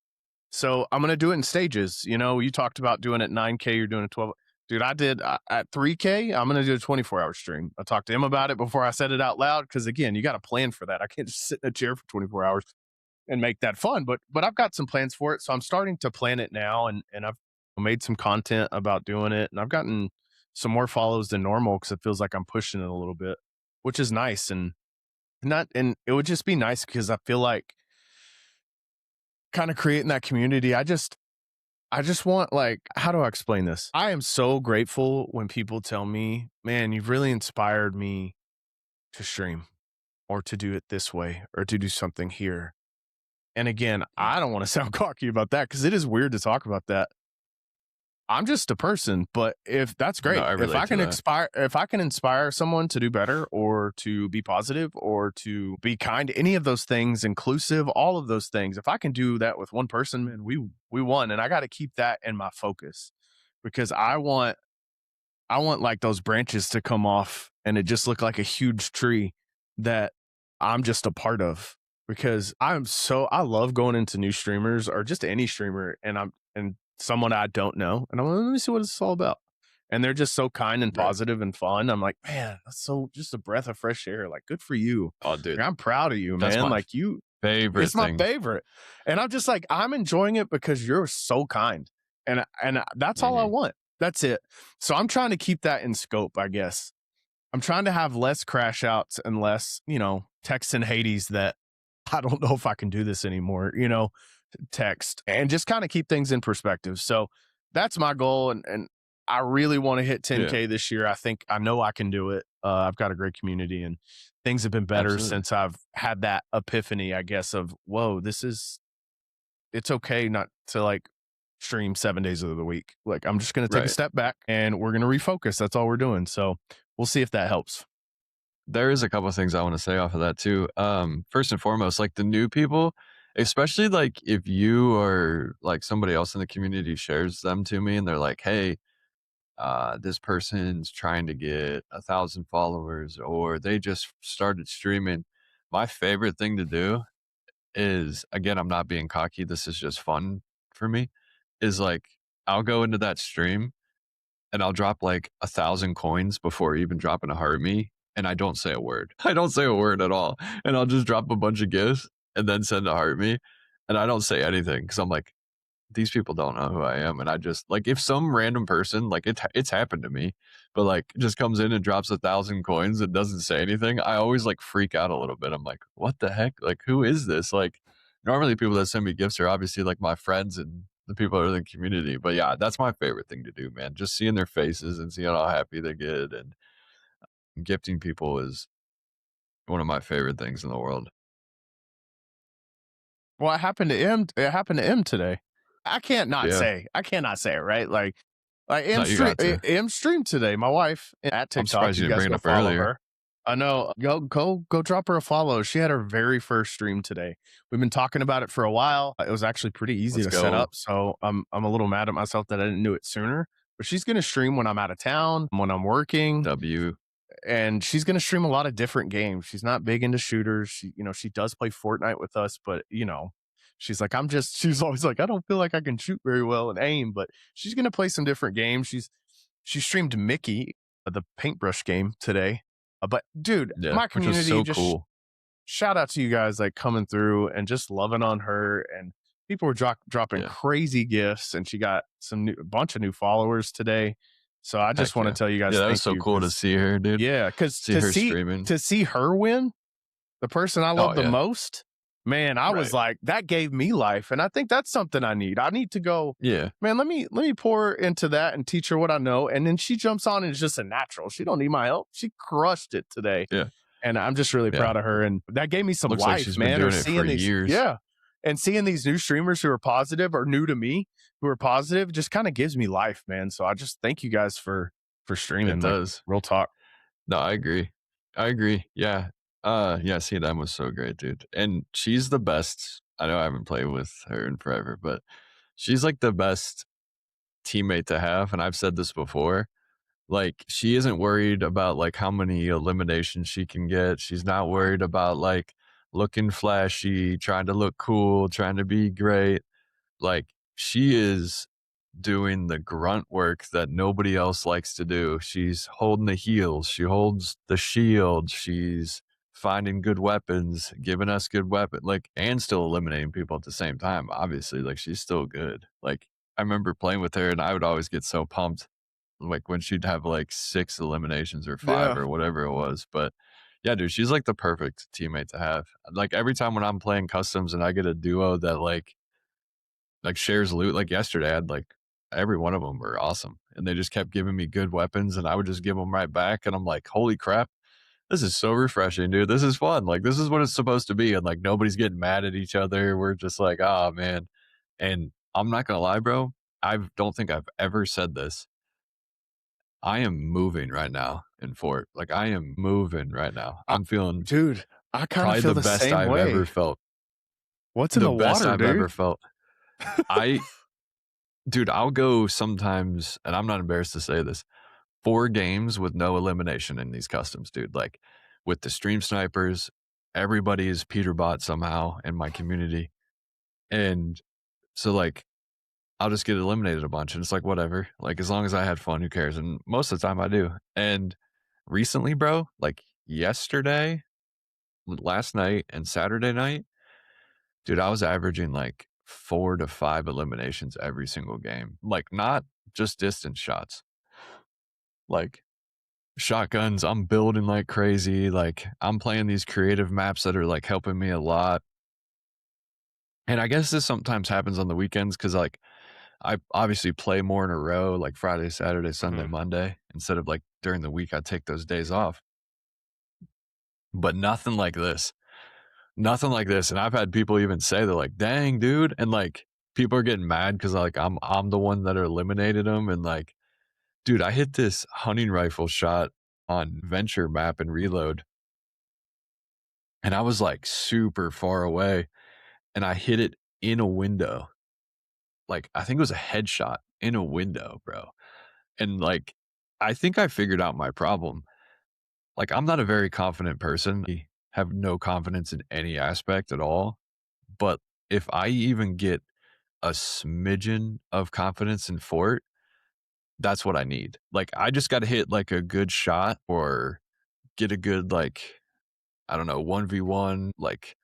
Speaker 1: So I'm gonna do it in stages. You know, you talked about doing it 9K, you're doing it 12. Dude, I did at 3K. I'm gonna do a 24-hour stream. I talked to him about it before I said it out loud because again, you got to plan for that. I can't just sit in a chair for 24 hours and make that fun. But I've got some plans for it, so I'm starting to plan it now, and I've made some content about doing it, and I've gotten some more follows than normal because it feels like I'm pushing it a little bit, which is nice and not. And it would just be nice because I feel like kind of creating that community. I just want like how do I explain this? I am so grateful when people tell me, "Man, you've really inspired me to stream or to do it this way or to do something here. And again,
Speaker 2: Mm.
Speaker 1: I don't want to sound cocky about that because it is weird to talk about that. I'm just a person, but if that's
Speaker 2: No,
Speaker 1: great.
Speaker 2: I relate to that.
Speaker 1: If I can inspire someone to do better or to be positive or to be kind, any of those things, inclusive, all of those things, if I can do that with one person, man, we won. And I got to keep that in my focus because I want like those branches to come off and it just look like a huge tree that I'm just a part of because I love going into new streamers or just any streamer and someone I don't know and I'm like, let me see what it's all about. And they're just so kind and
Speaker 2: Right.
Speaker 1: positive and fun. I'm like, man, that's so just a breath of fresh air. Like, good for you.
Speaker 2: Oh, dude,
Speaker 1: Like, I'm proud of you,
Speaker 2: that's
Speaker 1: man.
Speaker 2: my
Speaker 1: Like
Speaker 2: favorite
Speaker 1: it's my
Speaker 2: thing.
Speaker 1: favorite. And I'm just like, I'm enjoying it because you're so kind. And that's all I
Speaker 2: Mhm.
Speaker 1: want. That's it. So I'm trying to keep that in scope, I guess. I'm trying to have less crash outs and less, text in Hades that I don't know if I can do this anymore, text and just kind of keep things in perspective. So that's my goal. And I really want to hit
Speaker 2: Yeah,
Speaker 1: 10K this year. I know I can do it. I've got a great community and things have been better
Speaker 2: absolutely.
Speaker 1: since I've had that epiphany, I guess, of whoa, it's okay not to like stream 7 days of the week. Like I'm just going to take a
Speaker 2: Right.
Speaker 1: step back and we're going to refocus. That's all we're doing. So we'll see if that helps.
Speaker 2: There is a couple of things I wanna say off of that too. First and foremost, like, the new people, especially, like, if you or, like, somebody else in the community shares them to me and they're like, "Hey, this person's trying to get 1,000 followers," or, "They just started streaming." My favorite thing to do is, again, I'm not being cocky, this is just fun for me, is, like, I'll go into that stream and I'll drop like 1,000 coins before even dropping a heart me, and I don't say a word. I don't say a word at all, and I'll just drop a bunch of gifts and then send a heart me, and I don't say anything because I'm like, these people don't know who I am, and I just like if some random person like it's happened to me, but like just comes in and drops 1,000 coins and doesn't say anything, I always like freak out a little bit. I'm like, what the heck? Like, who is this? Like, normally people that send me gifts are obviously like my friends and the people that are in the community. But yeah, that's my favorite thing to do, man. Just seeing their faces and seeing how happy they get and gifting people is one of my favorite things in the world.
Speaker 1: Well, it happened to M today.
Speaker 2: Yeah.
Speaker 1: I cannot say it, right? Like
Speaker 2: No, you got to.
Speaker 1: M streamed today. My wife at
Speaker 2: I'm
Speaker 1: TikTok.
Speaker 2: surprised
Speaker 1: If
Speaker 2: you
Speaker 1: you
Speaker 2: didn't
Speaker 1: guys
Speaker 2: bring it
Speaker 1: go
Speaker 2: up
Speaker 1: follow
Speaker 2: earlier.
Speaker 1: her. I know. Go drop her a follow. She had her very first stream today. We've been talking about it for a while. It was actually pretty easy
Speaker 2: Let's
Speaker 1: to set
Speaker 2: go.
Speaker 1: up. So I'm a little mad at myself that I didn't do it sooner. But she's gonna stream when I'm out of town, when I'm working,
Speaker 2: W.
Speaker 1: and she's going to stream a lot of different games. She's not big into shooters. She does play Fortnite with us, but she's always like, I don't feel like I can shoot very well and aim, but she's going to play some different games. She streamed Mickey, the paintbrush game today. But dude,
Speaker 2: Yeah,
Speaker 1: my
Speaker 2: which was
Speaker 1: community
Speaker 2: so
Speaker 1: just
Speaker 2: cool.
Speaker 1: shout out to you guys like coming through and just loving on her and people were dropping
Speaker 2: Yeah.
Speaker 1: crazy gifts and she got a bunch of new followers today. So I just
Speaker 2: Heck
Speaker 1: want to
Speaker 2: yeah.
Speaker 1: tell you
Speaker 2: Yeah,
Speaker 1: guys
Speaker 2: that was
Speaker 1: thank
Speaker 2: so
Speaker 1: you
Speaker 2: cool to
Speaker 1: because
Speaker 2: see her, dude.
Speaker 1: yeah, because
Speaker 2: See her streaming.
Speaker 1: to see her win, the person I
Speaker 2: Oh,
Speaker 1: love the
Speaker 2: yeah.
Speaker 1: most, man, I was
Speaker 2: Right.
Speaker 1: like, that gave me life. And I think that's something I need. I need to go,
Speaker 2: Yeah.
Speaker 1: man, let me pour into that and teach her what I know. And then she jumps on and is just a natural. She don't need my help. She crushed it today.
Speaker 2: Yeah.
Speaker 1: And I'm just really
Speaker 2: Yeah.
Speaker 1: proud of her. And that gave me some
Speaker 2: Looks like
Speaker 1: life,
Speaker 2: she's been
Speaker 1: man. Or
Speaker 2: doing it for
Speaker 1: seeing these,
Speaker 2: years.
Speaker 1: yeah. And seeing these new streamers who are positive or new to me who are positive just kind of gives me life, man. So I just thank you guys for
Speaker 2: It
Speaker 1: streaming, like
Speaker 2: does.
Speaker 1: real talk.
Speaker 2: No, I agree. I agree. Yeah. Yeah, C&M was so great, dude. And she's the best. I know I haven't played with her in forever, but she's like the best teammate to have. And I've said this before. Like, she isn't worried about like how many eliminations she can get. She's not worried about like looking flashy, trying to look cool, trying to be great. Like, she is doing the grunt work that nobody else likes to do. She's holding the heals, she holds the shield, she's finding good weapons, giving us good weapon, like, and still eliminating people at the same time. Obviously, like, she's still good. Like, I remember playing with her and I would always get so pumped, like when she'd have like 6 eliminations or 5
Speaker 1: Yeah.
Speaker 2: or whatever it was. But yeah, dude, she's like the perfect teammate to have. Like every time when I'm playing customs and I get a duo that like shares loot. Like yesterday, I had like every one of them were awesome, and they just kept giving me good weapons, and I would just give them right back, and I'm like, holy crap! this is so refreshing, dude. This is fun. Like, this is what it's supposed to be. And like, nobody's getting mad at each other. We're just like, oh, man. And I'm not going to lie, bro. I don't think I've ever said this. I am moving right now in Fort. Like, I am moving right now.
Speaker 1: I,
Speaker 2: I'm feeling
Speaker 1: dude, I kind of
Speaker 2: probably
Speaker 1: feel
Speaker 2: the
Speaker 1: the
Speaker 2: best
Speaker 1: same
Speaker 2: I've ever
Speaker 1: way.
Speaker 2: felt.
Speaker 1: What's in
Speaker 2: The
Speaker 1: the
Speaker 2: best
Speaker 1: water,
Speaker 2: I've ever
Speaker 1: dude?
Speaker 2: felt. I, dude, I'll go sometimes, and I'm not embarrassed to say this, 4 games with no elimination in these customs, dude. Like, with the stream snipers, everybody is Peter bot somehow in my community. And so, like, I'll just get eliminated a bunch, and it's like, whatever. Like, as long as I had fun, who cares? And most of the time I do. And recently, bro, like yesterday, last night, and Saturday night, dude, I was averaging like 4 to 5 eliminations every single game. Like, not just distance shots. Like, shotguns, I'm building like crazy. Like, I'm playing these creative maps that are like helping me a lot. And I guess this sometimes happens on the weekends because like I obviously play more in a row, like Friday, Saturday, Sunday,
Speaker 1: Mhm.
Speaker 2: Monday, instead of like during the week, I take those days off. But nothing like this. Nothing like this. And I've had people even say they're like, dang, dude. And like people are getting mad because like I'm the one that eliminated them. And like, dude, I hit this hunting rifle shot on Venture map and reload. And I was like super far away. And I hit it in a window. Like I think it was a headshot in a window, bro. And like I think I figured out my problem. Like, I'm not a very confident person. I have no confidence in any aspect at all. But if I even get a smidgen of confidence in Fort, that's what I need. Like, I just got to hit like a good shot or get a good, like, I don't know, 1v1 like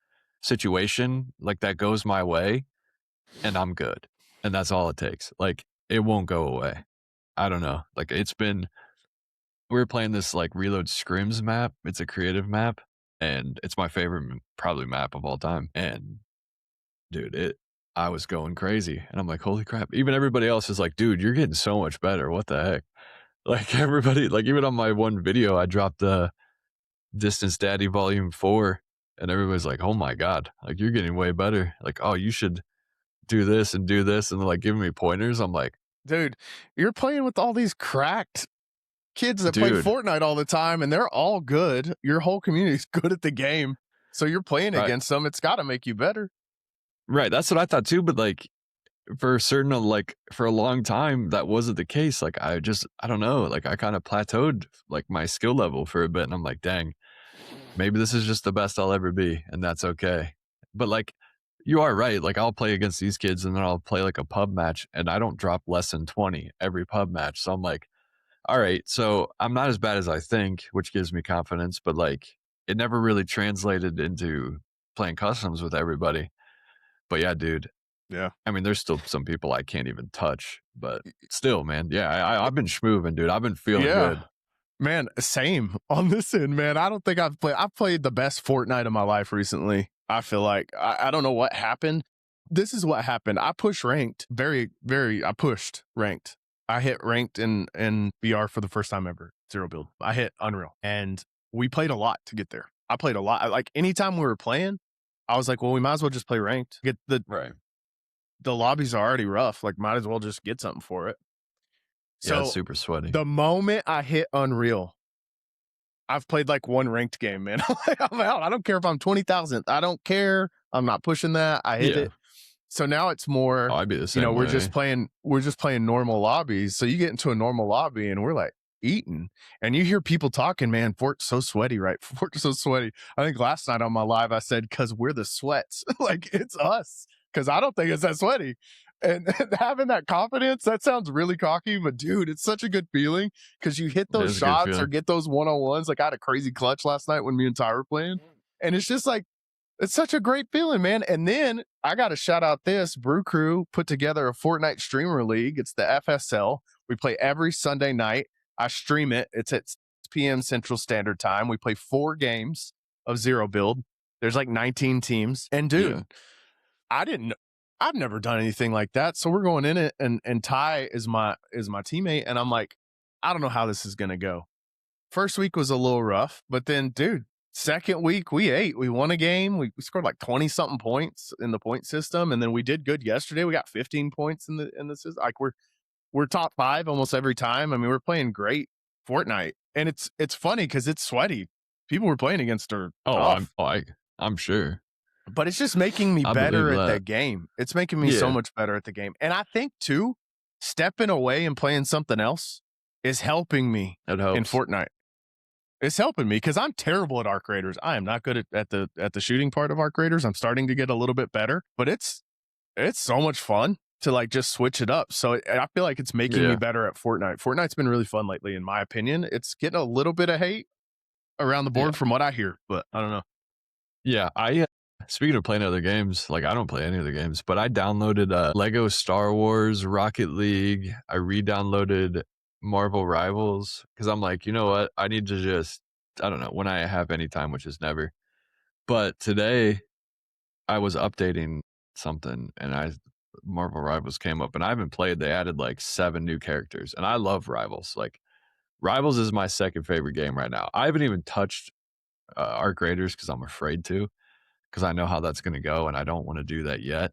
Speaker 2: situation like that goes my way and I'm good. And that's all it takes. Like, it won't go away. I don't know. Like, it's been we were playing this like reload scrims map. It's a creative map, and it's my favorite probably map of all time. And dude, I was going crazy, and I'm like, holy crap! Even everybody else is like, dude, you're getting so much better. What the heck? Like everybody, like even on my one video, I dropped the Distance Daddy Volume 4, and everybody's like, oh my god, like you're getting way better. Like, oh, you should do this, and they're like giving me pointers. I'm like,
Speaker 1: Dude, you're playing with all these cracked kids that play
Speaker 2: dude,
Speaker 1: Fortnite all the time, and they're all good. Your whole community's good at the game. So you're playing
Speaker 2: right,
Speaker 1: against them. It's got to make you better.
Speaker 2: right. That's what I thought too. But like, for certain like for a long time that wasn't the case. Like I don't know, like I kind of plateaued like my skill level for a bit, and I'm like, dang, maybe this is just the best I'll ever be, and that's okay. But like you are right, like I'll play against these kids and then I'll play like a pub match and I don't drop less than 20 every pub match. So I'm like, all right, so I'm not as bad as I think, which gives me confidence, but like it never really translated into playing customs with everybody. But yeah, dude,
Speaker 1: Yeah.
Speaker 2: I mean, there's still some people I can't even touch, but still, man. Yeah, I've been schmoovin', dude. I've been feeling
Speaker 1: Yeah.
Speaker 2: good.
Speaker 1: Man, same on this end, man. I don't think I've played the best Fortnite of my life recently. I feel like I don't know what happened. This is what happened. I pushed ranked I pushed ranked. I hit ranked in VR for the first time ever. Zero build. I hit Unreal. And we played a lot to get there. I played a lot. Like anytime we were playing, I was like, well, we might as well just play ranked. Get
Speaker 2: Right.
Speaker 1: the lobbies are already rough. Like, might as well just get something for it.
Speaker 2: Yeah, it's
Speaker 1: So
Speaker 2: super sweaty.
Speaker 1: the moment I hit Unreal, I've played like one ranked game, man. I'm out. I don't care if I'm 20,000th. I don't care. I'm not pushing that. I hit
Speaker 2: Yeah.
Speaker 1: it. So now it's
Speaker 2: Oh,
Speaker 1: more,
Speaker 2: I'd be the same way.
Speaker 1: we're just playing normal lobbies. So you get into a normal lobby and we're like eating. And you hear people talking, man, Fort's so sweaty, right? Fort's so sweaty. I think last night on my live I said, cause we're the sweats. Like it's us. Cause I don't think it's that sweaty. And having that confidence, that sounds really cocky, but dude, it's such a good feeling because you hit
Speaker 2: It
Speaker 1: those
Speaker 2: is a good
Speaker 1: shots or
Speaker 2: feeling.
Speaker 1: get those one-on-ones. Like I had a crazy clutch last night when me and Ty were playing. And it's just like, it's such a great feeling, man. And then I got to shout out this Brew Crew put together a Fortnite streamer league. It's the FSL. We play every Sunday night. I stream it. It's at 6 p.m. Central Standard Time. We play 4 games of zero build. There's like 19 teams. And
Speaker 2: Yeah.
Speaker 1: dude, I didn't I've never done anything like that. So we're going in it and Ty is my teammate and I'm like, I don't know how this is going to go. first week was a little rough, but then, dude, second week we ate. We won a game. We scored like 20 something points in the point system, and then we did good yesterday. We got 15 points in the system. Like we're top 5 almost every time. I mean, we're playing great Fortnite, and it's funny because it's sweaty. People we're playing against are
Speaker 2: Oh,
Speaker 1: tough,
Speaker 2: I'm sure.
Speaker 1: but it's just making me
Speaker 2: I believe
Speaker 1: better at
Speaker 2: that.
Speaker 1: that game. It's making me so
Speaker 2: Yeah,
Speaker 1: much better at the game, and I think too, stepping away and playing something else is helping me
Speaker 2: it
Speaker 1: in
Speaker 2: helps.
Speaker 1: Fortnite. It's helping me because I'm terrible at arc raiders. I am not good at the shooting part of arc raiders. I'm starting to get a little bit better, but it's so much fun to like just switch it up. So I feel like it's making me
Speaker 2: Yeah,
Speaker 1: better at Fortnite. Fortnite's been really fun lately, in my opinion. It's getting a little bit of hate around the
Speaker 2: yeah,
Speaker 1: board from what I hear, but I don't know.
Speaker 2: yeah. Speaking of playing other games, like I don't play any other games, but I downloaded Lego Star Wars, Rocket League. I re-downloaded Marvel Rivals because I'm like, you know what? I need to just, I don't know, when I have any time, which is never. But today I was updating something and Marvel Rivals came up and I haven't played. They added like 7 new characters and I love Rivals. Like Rivals is my second favorite game right now. I haven't even touched Arc Raiders because I'm afraid to, because I know how that's going to go and I don't want to do that yet.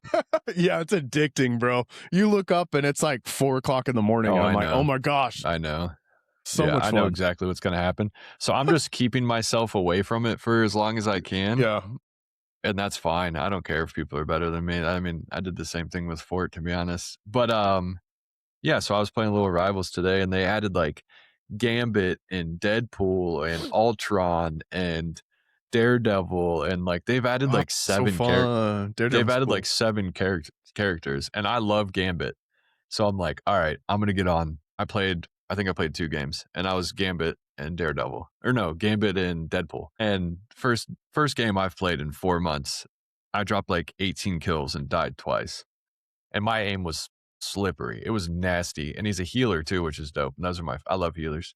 Speaker 1: Yeah, it's addicting, bro. You look up and it's like 4 o'clock in the morning,
Speaker 2: Oh,
Speaker 1: and I'm
Speaker 2: I
Speaker 1: like, oh
Speaker 2: know.
Speaker 1: my gosh,
Speaker 2: I know.
Speaker 1: so
Speaker 2: Yeah,
Speaker 1: much
Speaker 2: I know
Speaker 1: fun.
Speaker 2: exactly what's going to happen. So I'm just keeping myself away from it for as long as I can.
Speaker 1: Yeah.
Speaker 2: And that's fine. I don't care if people are better than me. I mean, I did the same thing with Fort, to be honest. But yeah, so I was playing Little Rivals today and they added like Gambit and Deadpool and Ultron and Daredevil and like
Speaker 1: Oh, so fun.
Speaker 2: they've
Speaker 1: Daredevil's
Speaker 2: added
Speaker 1: cool.
Speaker 2: like 7 characters and I love Gambit. So I'm like, all right, I'm gonna get on. I think I played 2 games and I was Gambit and Daredevil. Or no, Gambit and Deadpool. And first game I've played in 4 months, I dropped like 18 kills and died twice. And my aim was slippery. It was nasty. And he's a healer too, which is dope. And those are I love healers.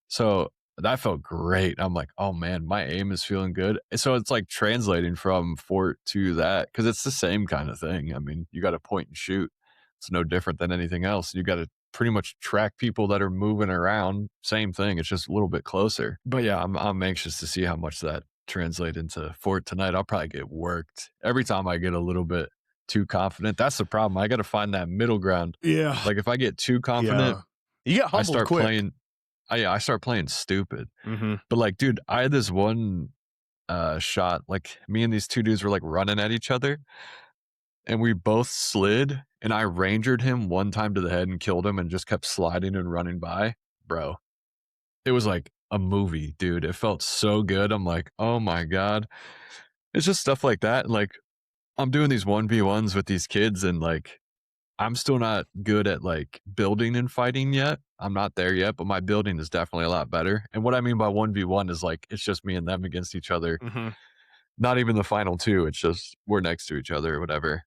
Speaker 2: So that felt great. I'm like, oh man, my aim is feeling good. So it's like translating from Fort to that because it's the same kind of thing. I mean, you got to point and shoot. It's no different than anything else. You got to pretty much track people that are moving around. Same thing. It's just a little bit closer. But yeah, I'm anxious to see how much that translate into Fort tonight. I'll probably get worked every time I get a little bit too confident. That's the problem. I got to find that middle ground.
Speaker 1: Yeah.
Speaker 2: Like if I get too confident,
Speaker 1: Yeah. You get
Speaker 2: I
Speaker 1: humbled
Speaker 2: start
Speaker 1: quick.
Speaker 2: playing I start playing stupid.
Speaker 1: Mm-hmm.
Speaker 2: But like, dude, I had this one shot, like me and these 2 dudes were like running at each other and we both slid and I rangered him one time to the head and killed him and just kept sliding and running by. Bro, it was like a movie, dude. It felt so good. I'm like, oh my God. It's just stuff like that. And like I'm doing these 1v1s with these kids and like I'm still not good at like building and fighting yet. I'm not there yet, but my building is definitely a lot better. And what I mean by 1v1 is like it's just me and them against each other.
Speaker 1: Mm-hmm.
Speaker 2: Not even the final 2. It's just we're next to each other or whatever.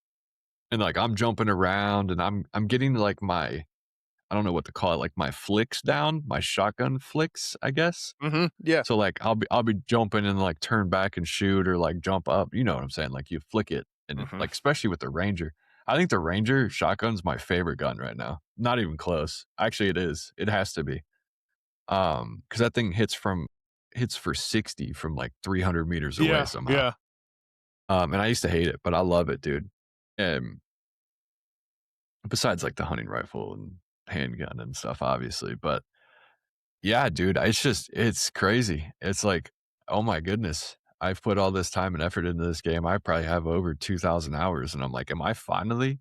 Speaker 2: And like I'm jumping around and I'm getting like my I don't know what to call it, like my flicks down, my shotgun flicks, I guess.
Speaker 1: Mm-hmm. Yeah.
Speaker 2: So like I'll be jumping and like turn back and shoot or like jump up. You know what I'm saying? Like you flick it and it,
Speaker 1: Mm-hmm.
Speaker 2: like especially with the Ranger. I think the Ranger shotgun's my favorite gun right now. Not even close. Actually it is. It has to be. Cuz that thing hits for 60 from like 300 meters away
Speaker 1: Yeah.
Speaker 2: somehow.
Speaker 1: Yeah.
Speaker 2: And I used to hate it, but I love it, dude. And besides like the hunting rifle and handgun and stuff obviously, but yeah, dude, it's crazy. It's like, oh my goodness. I've put all this time and effort into this game. I probably have over 2,000 hours and I'm like, am I finally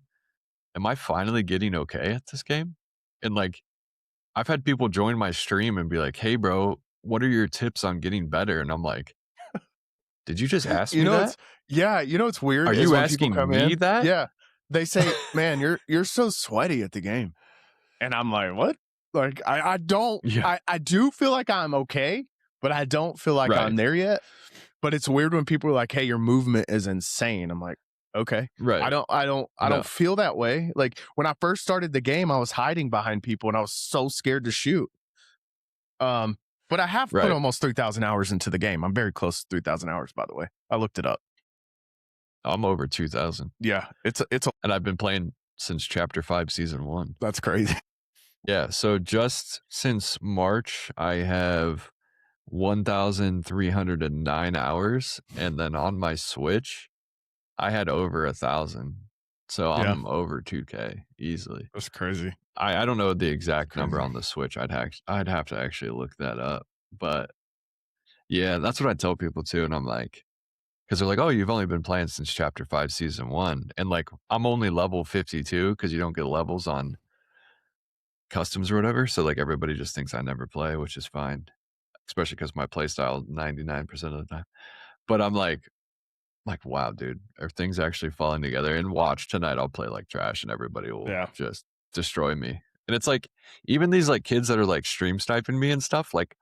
Speaker 2: getting okay at this game? And like I've had people join my stream and be like, "Hey bro, what are your tips on getting better?" And I'm like, "Did you just ask
Speaker 1: You
Speaker 2: me
Speaker 1: know
Speaker 2: that?
Speaker 1: it's yeah, you know what's weird
Speaker 2: Are
Speaker 1: is
Speaker 2: you
Speaker 1: when people
Speaker 2: asking
Speaker 1: come
Speaker 2: me
Speaker 1: in,
Speaker 2: that?"
Speaker 1: yeah, they say, "Man, you're so sweaty at the game." And I'm like, "What?" Like I don't
Speaker 2: Yeah,
Speaker 1: I do feel like I'm okay, but I don't feel like
Speaker 2: right.
Speaker 1: I'm there yet. But it's weird when people are like, "Hey, your movement is insane." I'm like, "Okay." I
Speaker 2: Right.
Speaker 1: don't I don't I
Speaker 2: No.
Speaker 1: don't feel that way. Like when I first started the game, I was hiding behind people and I was so scared to shoot. Um, but I have put
Speaker 2: Right.
Speaker 1: almost 3,000 hours into the game. I'm very close to 3,000 hours, by the way. I looked it up.
Speaker 2: I'm over 2,000
Speaker 1: Yeah, it's a
Speaker 2: and I've been playing since chapter 5 season 1.
Speaker 1: that's crazy.
Speaker 2: Yeah, so just since March, I have 1,309 hours, and then on my Switch, I had over 1,000. So
Speaker 1: Yeah,
Speaker 2: I'm over 2K easily.
Speaker 1: that's crazy.
Speaker 2: I don't know the
Speaker 1: That's
Speaker 2: exact number
Speaker 1: crazy.
Speaker 2: on the Switch. I'd have to actually look that up. But yeah, that's what I tell people too, and I'm like, because they're like, "Oh, you've only been playing since Chapter 5, Season 1." And, like, I'm only level 52 because you don't get levels on customs or whatever, so, like, everybody just thinks I never play, which is fine, especially because my playstyle 99% of the time. But I'm like, "Wow, dude, are things actually falling together?" And watch, tonight I'll play like trash and everybody will
Speaker 1: Yeah,
Speaker 2: just destroy me. And it's like, even these, like, kids that are, like, stream sniping me and stuff, like,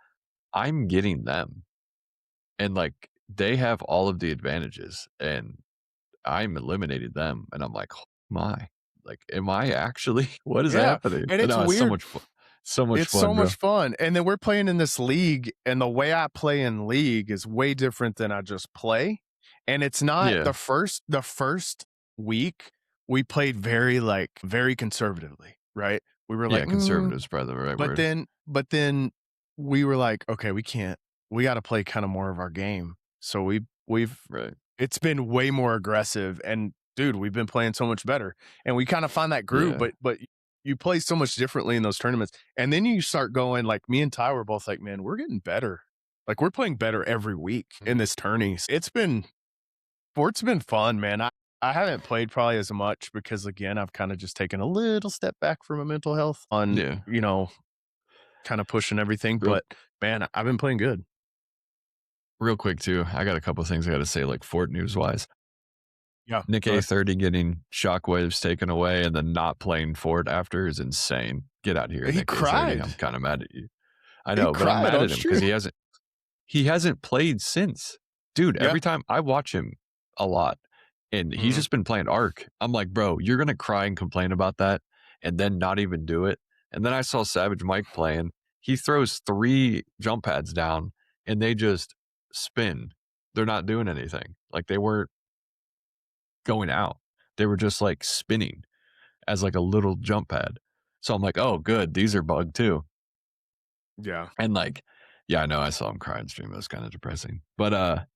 Speaker 2: I'm getting them, and, like, they have all of the advantages, and I'm eliminating them, and I'm like, "Oh my, like, am I actually what is
Speaker 1: yeah,
Speaker 2: happening?"
Speaker 1: and
Speaker 2: And
Speaker 1: it's
Speaker 2: no, it's so
Speaker 1: weird.
Speaker 2: much fun, so much
Speaker 1: It's so
Speaker 2: fun, bro.
Speaker 1: much fun, and then we're playing in this league, and the way I play in league is way different than I just play, and it's not
Speaker 2: Yeah.
Speaker 1: the first week, we played very, like, very conservatively, right? We were like,
Speaker 2: Yeah, conservative is probably the right
Speaker 1: but
Speaker 2: word.
Speaker 1: then we were like, "Okay, we gotta play kinda more of our game." So we've
Speaker 2: Right.
Speaker 1: it's been way more aggressive, and dude, we've been playing so much better, and we kinda find that groove,
Speaker 2: Yeah.
Speaker 1: but you play so much differently in those tournaments, and then you start going like, me and Ty were both like, "Man, we're getting better." Like, we're playing better every week in
Speaker 2: Mhm.
Speaker 1: this tourneys. Sport's been fun, man. I haven't played probably as much because, again, I've kinda just taken a little step back from my mental health on,
Speaker 2: Yeah.
Speaker 1: kinda pushing everything,
Speaker 2: Real
Speaker 1: but, man, I've been playing good.
Speaker 2: real quick too, I got a couple things I gotta say, like, Fort news-wise.
Speaker 1: Yeah,
Speaker 2: Nick
Speaker 1: go ahead.
Speaker 2: A30 getting shockwaves taken away and then not playing Fort after is insane. Get out of here,
Speaker 1: He
Speaker 2: Nick A30. I'm
Speaker 1: cried.
Speaker 2: kinda mad at you. I
Speaker 1: He
Speaker 2: know, but I'm
Speaker 1: cried
Speaker 2: mad
Speaker 1: on
Speaker 2: at him because
Speaker 1: stream.
Speaker 2: he hasn't played since. Dude,
Speaker 1: Yeah.
Speaker 2: every time I watch him a lot, and he's
Speaker 1: Mhm.
Speaker 2: just been playing Ark. I'm like, "Bro, you're gonna cry and complain about that and then not even do it." And then I saw Savage Mike playing. He throws 3 jump pads down, and they just spin. They're not doing anything. Like, they weren't going out. They were just, like, spinning as, like, a little jump pad. So I'm like, "Oh, good. These are bugged too."
Speaker 1: Yeah.
Speaker 2: And, like, yeah, I know I saw him cry on stream. It was kinda depressing. But,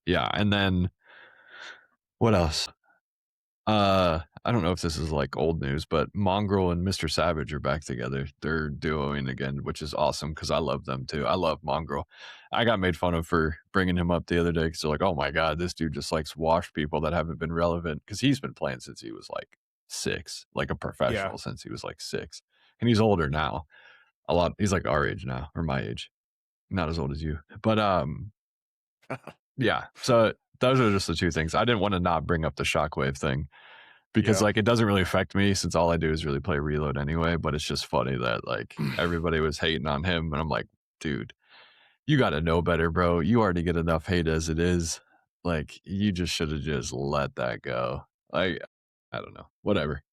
Speaker 2: yeah, and then what else? I don't know if this is, like, old news, but Mongrel and Mr. Savage are back together. They're duoing again, which is awesome because I love them too. I love Mongrel. I got made fun of for bringing him up the other day because 'cause they're like, "Oh my god, this dude just likes wash people that haven't been relevant because he's been playing since he was, like, 6, like a
Speaker 1: Yeah.
Speaker 2: professional since he was, like, 6, and he's older now. A lot he's, like, our age now, or my age, not as old as you. But, yeah, so those are just the 2 things. I didn't wanna not bring up the Shockwave thing because,
Speaker 1: Yeah.
Speaker 2: like, it doesn't really affect me since all I do is really play Reload anyway, but it's just funny that, like, everybody was hating on him, and I'm like, "Dude, you gotta know better, bro. You already get enough hate as it is. Like, you just shoulda just let that go." I don't know. Whatever.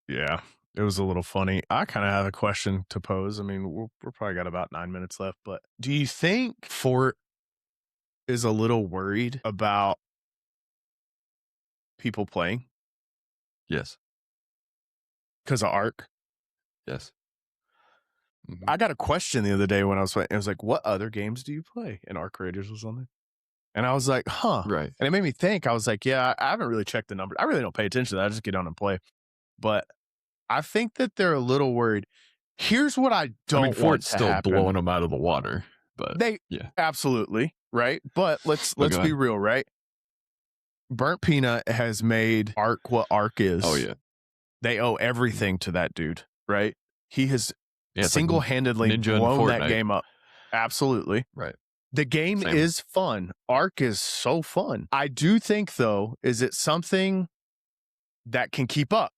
Speaker 1: Yeah. It was a little funny. I kinda have a question to pose. I mean, we're probably got about 9 minutes left, but do you think Fort is a little worried about people playing
Speaker 2: Yes.
Speaker 1: because of ARC?
Speaker 2: Yes. Mhm.
Speaker 1: I got a question the other day when I was playing. It was like, "What other games do you play?" And ARC Raiders was on there. And I was like, "Huh."
Speaker 2: Right.
Speaker 1: And it made me think. I was like, "Yeah, I haven't really checked the numbers. I really don't pay attention to that. I just get on and play." But I think that they're a little worried. Here's what I
Speaker 2: I mean,
Speaker 1: don't want
Speaker 2: Fort's
Speaker 1: to
Speaker 2: still blowing
Speaker 1: happen.
Speaker 2: them out of the water, but
Speaker 1: They
Speaker 2: yeah.
Speaker 1: absolutely, right? But
Speaker 2: But
Speaker 1: let's
Speaker 2: go
Speaker 1: be
Speaker 2: ahead.
Speaker 1: real, right? Burnt Peanut has made Ark what Ark
Speaker 2: Oh,
Speaker 1: is.
Speaker 2: yeah.
Speaker 1: They owe
Speaker 2: Mhm.
Speaker 1: everything to that dude, right? He has
Speaker 2: Yeah, it's like
Speaker 1: single-handedly
Speaker 2: Ninja and
Speaker 1: blown that
Speaker 2: Fortnite.
Speaker 1: game up. Absolutely.
Speaker 2: Right.
Speaker 1: The game
Speaker 2: Same.
Speaker 1: is fun. Ark is so fun. I do think though, is it something that can keep up?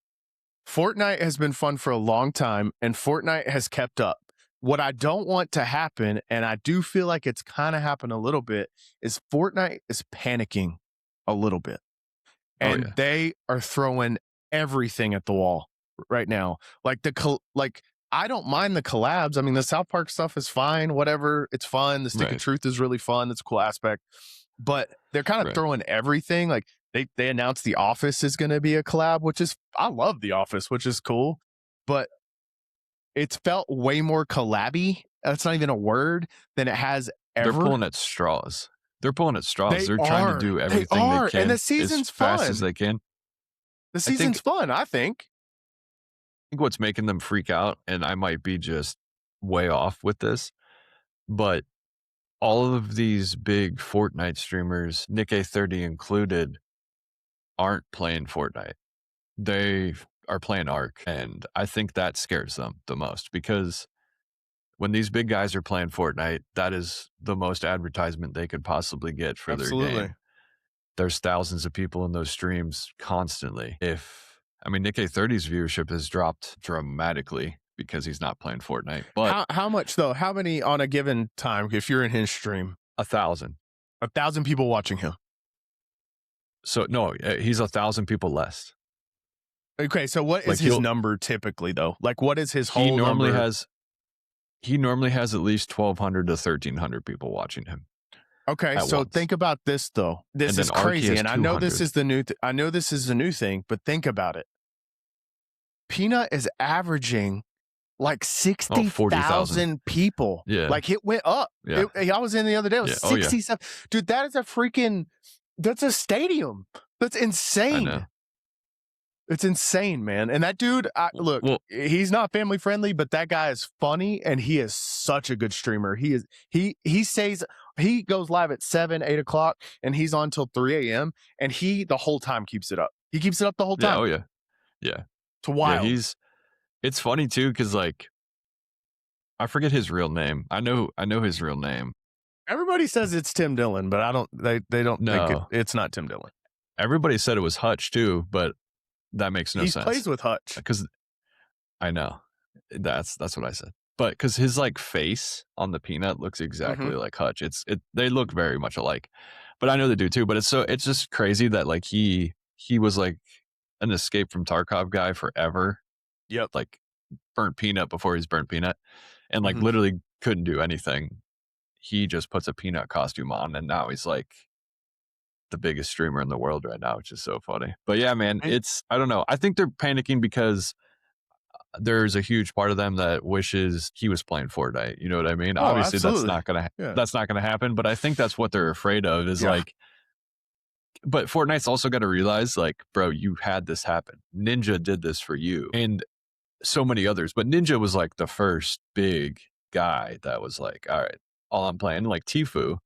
Speaker 1: Fortnite has been fun for a long time and Fortnite has kept up. What I don't want to happen, and I do feel like it's kind of happened a little bit, is Fortnite is panicking a little bit
Speaker 2: Oh,
Speaker 1: and
Speaker 2: yeah.
Speaker 1: they are throwing everything at the wall right now. Like like I don't mind the collabs. I mean, the South Park stuff is fine, whatever. It's fun. The Stick of
Speaker 2: Right.
Speaker 1: Truth is really fun. That's a cool aspect. But they're kind of
Speaker 2: Right.
Speaker 1: throwing everything. Like they announced The Office is going to be a collab, which is I love The Office, which is cool. But it's felt way more collabby. That's not even a word than it has
Speaker 2: they're
Speaker 1: ever.
Speaker 2: pulling at straws. They're pulling at straws.
Speaker 1: They
Speaker 2: They're trying to
Speaker 1: are.
Speaker 2: do
Speaker 1: They
Speaker 2: everything they
Speaker 1: are. And the
Speaker 2: can as
Speaker 1: season's
Speaker 2: fast as
Speaker 1: fun.
Speaker 2: they can.
Speaker 1: The
Speaker 2: I think
Speaker 1: season's fun, I think.
Speaker 2: what's making them freak out, and I might be just way off with this, but all of these big Fortnite streamers, Nick A30 included, aren't playing Fortnite. They are playing Ark, and I think that scares them the most because when these big guys are playing Fortnite, that is the most advertisement they could possibly get for their
Speaker 1: Absolutely.
Speaker 2: game. There's thousands of people in those streams constantly. Nick A30's viewership has dropped dramatically because he's not playing Fortnite. But
Speaker 1: How much though? How many on a given time if you're in his stream?
Speaker 2: 1,000.
Speaker 1: 1,000 people watching him.
Speaker 2: So no, he's 1,000 people less.
Speaker 1: Okay, so what is his number typically though? Like what is his whole number?
Speaker 2: He normally has at least 1,200 to 1,300 people watching him.
Speaker 1: Okay, so
Speaker 2: once.
Speaker 1: Think about this though. This is crazy, and I know this is the new. I know this is the new thing, but think about it. Peanut is averaging like 60,000 people.
Speaker 2: Yeah,
Speaker 1: like it went up.
Speaker 2: Yeah,
Speaker 1: I was in the other day. It was 67. Dude, that is that's a stadium. That's insane.
Speaker 2: I know.
Speaker 1: It's insane, man. And that dude, he's not family friendly, but that guy is funny, and he is such a good streamer. He goes live at 7, 8 o'clock, and he's on till 3 a.m. And he the whole time keeps it up. He keeps it up the whole time.
Speaker 2: Yeah.
Speaker 1: It's wild.
Speaker 2: Yeah, it's funny too, because like I forget his real name. I know his real name.
Speaker 1: Everybody says it's Tim Dillon, but I don't. They don't think it's not Tim Dillon.
Speaker 2: Everybody said it was Hutch too, but that makes no sense.
Speaker 1: He plays with Hutch
Speaker 2: because I know that's what I said. But because his like face on the peanut looks exactly like Hutch. They look very much alike. But I know they do too. But it's just crazy that like he was like an Escape from Tarkov guy forever.
Speaker 1: Yep.
Speaker 2: Like burnt peanut before he's burnt peanut, and like literally couldn't do anything. He just puts a peanut costume on, and now he's like the biggest streamer in the world right now, which is so funny. But yeah, man, I don't know. I think they're panicking because there's a huge part of them that wishes he was playing Fortnite. You know what I mean? Obviously,
Speaker 1: absolutely.
Speaker 2: that's not gonna happen. But I think that's what they're afraid of is like. But Fortnite's also got to realize, like, bro, you had this happen. Ninja did this for you, and so many others. But Ninja was like the first big guy that was like, all right, all I'm playing, like Tfue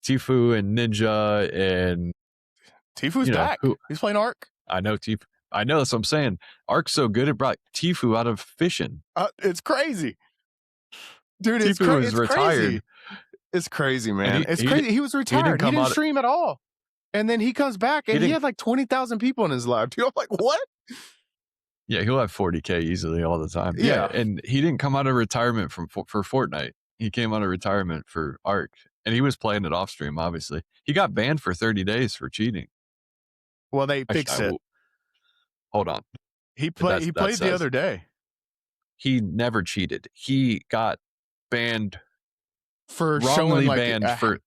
Speaker 2: and Ninja and
Speaker 1: Tfue's back. He's playing Ark.
Speaker 2: I know Tfue. I know, that's what I'm saying. Ark's so good it brought Tfue out of fishing.
Speaker 1: It's crazy, dude.
Speaker 2: Tfue was retired.
Speaker 1: Crazy. It's crazy, man. It's crazy. He was retired. He didn't stream at all, and then he comes back and he had like 20,000 people in his live. Dude, I'm like, what?
Speaker 2: Yeah, he'll have 40K easily all the time. Yeah, and he didn't come out of retirement for Fortnite. He came out of retirement for Ark, and he was playing it off stream. Obviously, he got banned for 30 days for cheating.
Speaker 1: Well, they fixed it.
Speaker 2: Hold on.
Speaker 1: He played the other day.
Speaker 2: He never cheated. He got banned
Speaker 1: for
Speaker 2: wrongly
Speaker 1: showing
Speaker 2: banned for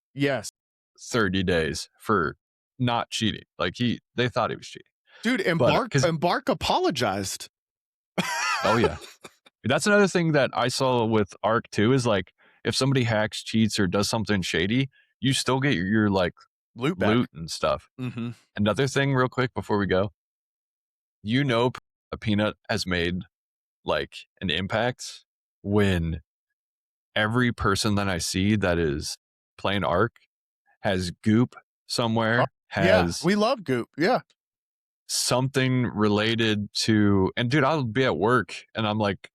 Speaker 2: 30 days for not cheating. Like they thought he was cheating.
Speaker 1: Dude, Embark apologized.
Speaker 2: Oh yeah. That's another thing that I saw with Ark too, is like if somebody hacks, cheats, or does something shady, you still get your like loot and stuff. Another thing real quick before we go, a peanut has made like an impact when every person that I see that is playing Ark has goop somewhere.
Speaker 1: We love goop. Yeah.
Speaker 2: Something related to, and dude, I'll be at work and I'm like,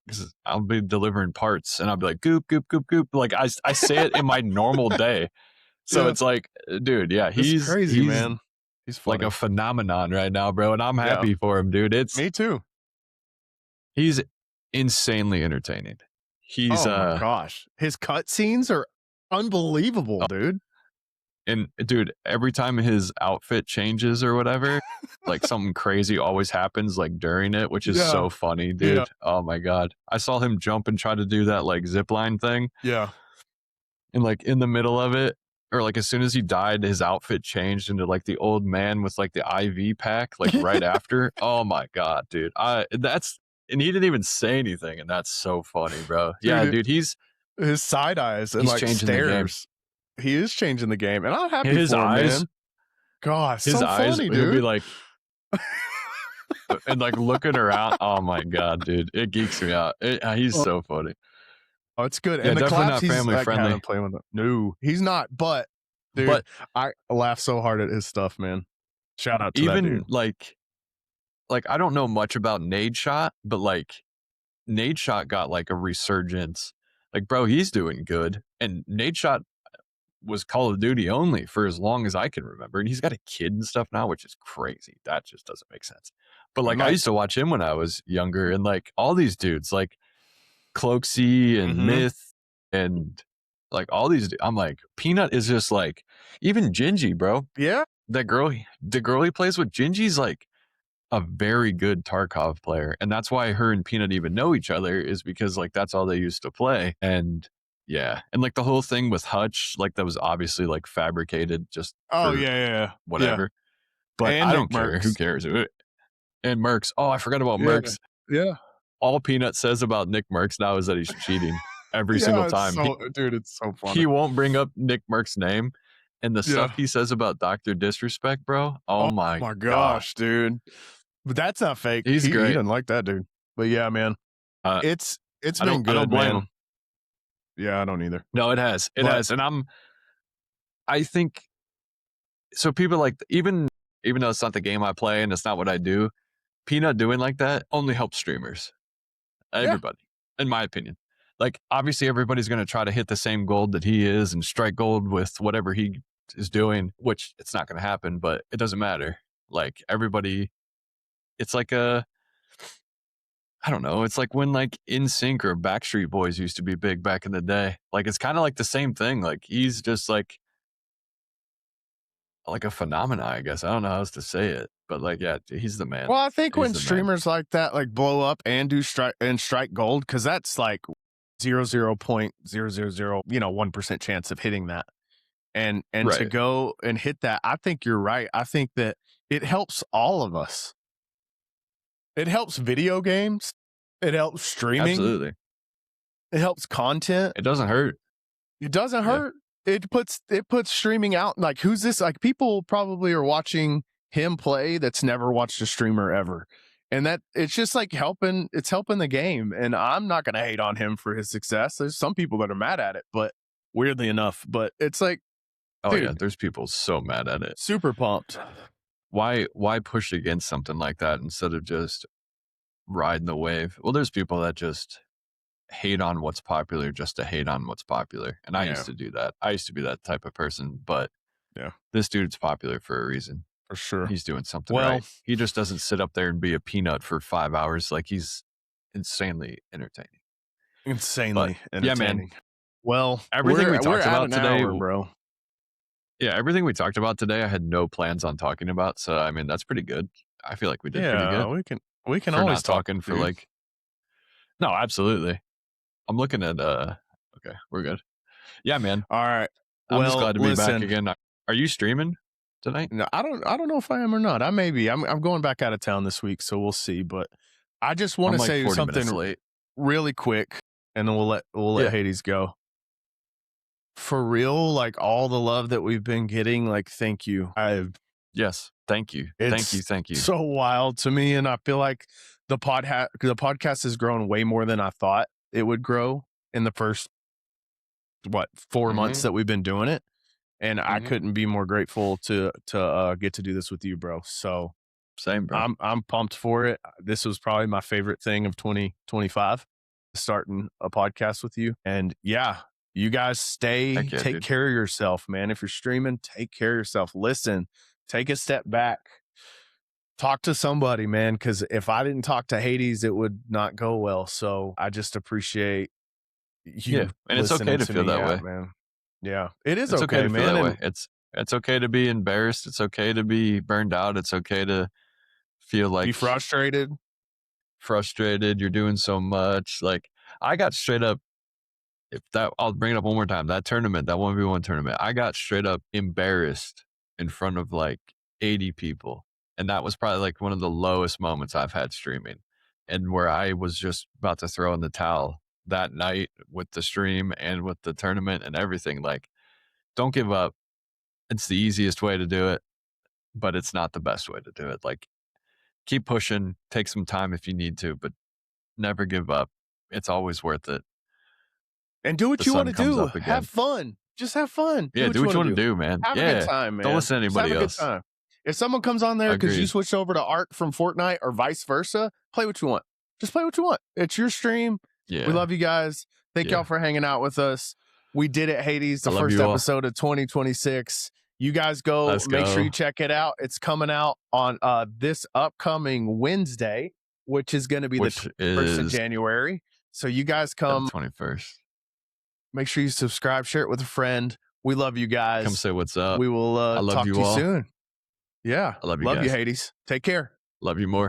Speaker 2: I'll be delivering parts and I'll be like, goop, goop, goop, goop. Like I say it in my normal day. So it's like, dude, he's
Speaker 1: crazy, man. He's funny.
Speaker 2: Like a phenomenon right now, bro. And I'm happy for him, dude.
Speaker 1: Me too.
Speaker 2: He's insanely entertaining.
Speaker 1: Oh my gosh. His cutscenes are unbelievable, dude.
Speaker 2: And dude, every time his outfit changes or whatever, like something crazy always happens like during it, which is so funny, dude. Yeah. Oh my God. I saw him jump and try to do that like zip line thing.
Speaker 1: Yeah.
Speaker 2: And like in the middle of it, or like as soon as he died, his outfit changed into like the old man with like the IV pack, like right after. Oh my God, dude. And he didn't even say anything, and that's so funny, bro. Yeah, dude, he's
Speaker 1: his side eyes and like
Speaker 2: changing
Speaker 1: stares. He is changing the game, and I'm happy
Speaker 2: His
Speaker 1: for him,
Speaker 2: eyes,
Speaker 1: man. God, so funny,
Speaker 2: he'll be
Speaker 1: dude.
Speaker 2: like, and like looking around. Oh my god, dude, it geeks me out. He's
Speaker 1: Oh,
Speaker 2: so funny.
Speaker 1: it's good,
Speaker 2: Yeah,
Speaker 1: and the
Speaker 2: definitely
Speaker 1: claps
Speaker 2: not
Speaker 1: he's,
Speaker 2: family
Speaker 1: like, having
Speaker 2: friendly.
Speaker 1: playing with them. No, he's not, but, dude,
Speaker 2: But
Speaker 1: I laugh so hard at his stuff, man. Shout out to that
Speaker 2: even
Speaker 1: dude.
Speaker 2: like I don't know much about Nade Shot, but like Nade Shot got like a resurgence. Like, bro, he's doing good. And Nade Shot was Call of Duty only for as long as I can remember. And he's got a kid and stuff now, which is crazy. That just doesn't make sense. But
Speaker 1: I'm
Speaker 2: like I
Speaker 1: like,
Speaker 2: used to watch him when I was younger, and like all these dudes, like Cloaksy and
Speaker 1: mhm.
Speaker 2: Myth and like all these, I'm like, Peanut is just like, even Gingy, bro.
Speaker 1: Yeah.
Speaker 2: The girl he plays with, Gingy's like a very good Tarkov player. And that's why her and Peanut even know each other, is because like that's all they used to play. And yeah. And like the whole thing with Hutch, like that was obviously like fabricated just
Speaker 1: Oh,
Speaker 2: for
Speaker 1: yeah, yeah, yeah. Yeah,
Speaker 2: whatever. But
Speaker 1: and
Speaker 2: I
Speaker 1: Nick
Speaker 2: don't care. Who
Speaker 1: Merckx.
Speaker 2: cares? And Mercs. Oh, I forgot about
Speaker 1: Yeah,
Speaker 2: Mercs.
Speaker 1: yeah.
Speaker 2: All Peanut says about Nick Mercs now is that he's cheating every single
Speaker 1: Yeah, it's
Speaker 2: time.
Speaker 1: so dude, it's so funny.
Speaker 2: He won't bring up Nick Merck's name. And the stuff
Speaker 1: Yeah.
Speaker 2: he says about Dr. Disrespect, bro. Oh
Speaker 1: Oh
Speaker 2: my
Speaker 1: my
Speaker 2: God.
Speaker 1: gosh, dude. But that's not fake.
Speaker 2: He's
Speaker 1: He
Speaker 2: great.
Speaker 1: doesn't like that dude. But yeah, man,
Speaker 2: Uh,
Speaker 1: it's been
Speaker 2: I don't
Speaker 1: good,
Speaker 2: blame him.
Speaker 1: man. Yeah, I don't either.
Speaker 2: No, it has. It
Speaker 1: But
Speaker 2: has. And I think so. People like, even though it's not the game I play and it's not what I do, Peanut doing like that only helps streamers.
Speaker 1: yeah,
Speaker 2: Everybody, in my opinion. Like, obviously, everybody's going to try to hit the same gold that he is and strike gold with whatever he is doing, which it's not going to happen, but it doesn't matter. Like, everybody, it's like I don't know. It's like when like NSYNC or Backstreet Boys used to be big back in the day. Like, it's kind of like the same thing. Like, he's just like a phenomena, I guess. I don't know how else to say it, but like, yeah, he's the man.
Speaker 1: well, I think
Speaker 2: He's
Speaker 1: when
Speaker 2: the man.
Speaker 1: streamers like that like blow up and do strike gold, because that's like 0.000 1% chance of hitting that, and to
Speaker 2: Right.
Speaker 1: go and hit that, I think you're right. I think that it helps all of us. It helps video games. It helps streaming.
Speaker 2: Absolutely.
Speaker 1: It helps content.
Speaker 2: It doesn't hurt.
Speaker 1: It doesn't
Speaker 2: Yeah.
Speaker 1: hurt. It puts streaming out. Like, who's this? Like, people probably are watching him play that's never watched a streamer ever. And that it's just like it's helping the game. And I'm not gonna hate on him for his success. There's some people that are mad at it, but weirdly enough, but it's like,
Speaker 2: Oh yeah,
Speaker 1: dude,
Speaker 2: there's people so mad at it.
Speaker 1: super pumped.
Speaker 2: Why push against something like that instead of just riding the wave? Well, there's people that just hate on what's popular just to hate on what's popular. And I
Speaker 1: Yeah,
Speaker 2: used to do that. I used to be that type of person, but
Speaker 1: yeah,
Speaker 2: this dude's popular for a reason.
Speaker 1: for sure.
Speaker 2: He's doing something
Speaker 1: Well,
Speaker 2: right. He just doesn't sit up there and be a peanut for 5 hours. Like, he's insanely entertaining. But
Speaker 1: insanely
Speaker 2: yeah, man,
Speaker 1: entertaining. Well,
Speaker 2: everything we
Speaker 1: we're
Speaker 2: talked
Speaker 1: at
Speaker 2: about
Speaker 1: an
Speaker 2: today,
Speaker 1: hour, bro.
Speaker 2: yeah, everything we talked about today, I had no plans on talking about. So, I mean, that's pretty good. I feel like we did pretty
Speaker 1: Yeah,
Speaker 2: good
Speaker 1: we can
Speaker 2: for
Speaker 1: always
Speaker 2: not
Speaker 1: talk,
Speaker 2: talking for
Speaker 1: dude.
Speaker 2: like, no, absolutely. I'm looking at, okay, we're good. Yeah, man.
Speaker 1: All right.
Speaker 2: I'm just
Speaker 1: Well,
Speaker 2: glad to be back
Speaker 1: listen.
Speaker 2: again. Are you streaming tonight?
Speaker 1: No, I don't know if I am or not. I may be. I'm going back out of town this week, so we'll see. But I just want
Speaker 2: I'm
Speaker 1: to
Speaker 2: like
Speaker 1: say
Speaker 2: 40 minutes
Speaker 1: something
Speaker 2: late.
Speaker 1: really quick, and then we'll let
Speaker 2: Yeah.
Speaker 1: Hades go. For real, like, all the love that we've been getting, like, thank you.
Speaker 2: Yes. Thank you. Thank you.
Speaker 1: It's
Speaker 2: Thank you.
Speaker 1: so wild to me, and I feel like the podcast has grown way more than I thought it would grow in the first 4 months
Speaker 2: Mm-hmm.
Speaker 1: that we've been doing it, and I
Speaker 2: Mm-hmm.
Speaker 1: couldn't be more grateful to get to do this with you, bro. So
Speaker 2: Same, bro.
Speaker 1: I'm pumped for it. This was probably my favorite thing of 2025, starting a podcast with you. And yeah, you guys
Speaker 2: Heck yeah,
Speaker 1: take
Speaker 2: dude.
Speaker 1: care of yourself, man. If you're streaming, take care of yourself. Listen, take a step back. Talk to somebody, man, because if I didn't talk to Hades, it would not go well. So I just appreciate
Speaker 2: Yeah.
Speaker 1: you
Speaker 2: And it's okay
Speaker 1: listening
Speaker 2: to
Speaker 1: to
Speaker 2: feel
Speaker 1: me
Speaker 2: that
Speaker 1: out,
Speaker 2: way.
Speaker 1: man. Yeah, it is
Speaker 2: It's okay
Speaker 1: okay,
Speaker 2: to feel
Speaker 1: man.
Speaker 2: that way.
Speaker 1: And
Speaker 2: It's okay to be embarrassed. It's okay to be burned out. It's okay to feel
Speaker 1: be
Speaker 2: like
Speaker 1: frustrated.
Speaker 2: frustrated. You're doing so much. Like, I got straight up, I'll bring it up one more time. That tournament, that 1v1 tournament, I got straight up embarrassed in front of like 80 people. And that was probably like one of the lowest moments I've had streaming, and where I was just about to throw in the towel that night with the stream and with the tournament and everything. Like, don't give up. It's the easiest way to do it, but it's not the best way to do it. Like, keep pushing, take some time if you need to, but never give up. It's always worth it.
Speaker 1: And do what
Speaker 2: The
Speaker 1: you want
Speaker 2: sun
Speaker 1: to
Speaker 2: comes
Speaker 1: do.
Speaker 2: up
Speaker 1: Have
Speaker 2: again.
Speaker 1: fun. Just have fun.
Speaker 2: Yeah, do what you want to do, man.
Speaker 1: Have a good
Speaker 2: Yeah.
Speaker 1: time, man.
Speaker 2: Don't listen to
Speaker 1: Just have
Speaker 2: anybody
Speaker 1: a good
Speaker 2: else.
Speaker 1: time. If someone comes on there because you
Speaker 2: Agreed.
Speaker 1: switched over to Ark from Fortnite or vice versa, play what you want. Just play what you want. It's your stream.
Speaker 2: Yeah.
Speaker 1: We love you guys. Thank y'all for hanging out with us. We did it, Hades, the
Speaker 2: I love
Speaker 1: first
Speaker 2: you all.
Speaker 1: episode of 2026. You guys go.
Speaker 2: Let's
Speaker 1: Make sure
Speaker 2: go.
Speaker 1: you check it out. It's coming out on this upcoming Wednesday, which is going to be the 21st of January. So you guys come.
Speaker 2: The 21st.
Speaker 1: Make sure you subscribe, share it with a friend. We love you guys.
Speaker 2: Come say what's up.
Speaker 1: We will
Speaker 2: I love
Speaker 1: talk
Speaker 2: you
Speaker 1: to you
Speaker 2: all.
Speaker 1: soon. Yeah.
Speaker 2: I love you
Speaker 1: Love you,
Speaker 2: guys.
Speaker 1: Hades. Take care.
Speaker 2: Love you more.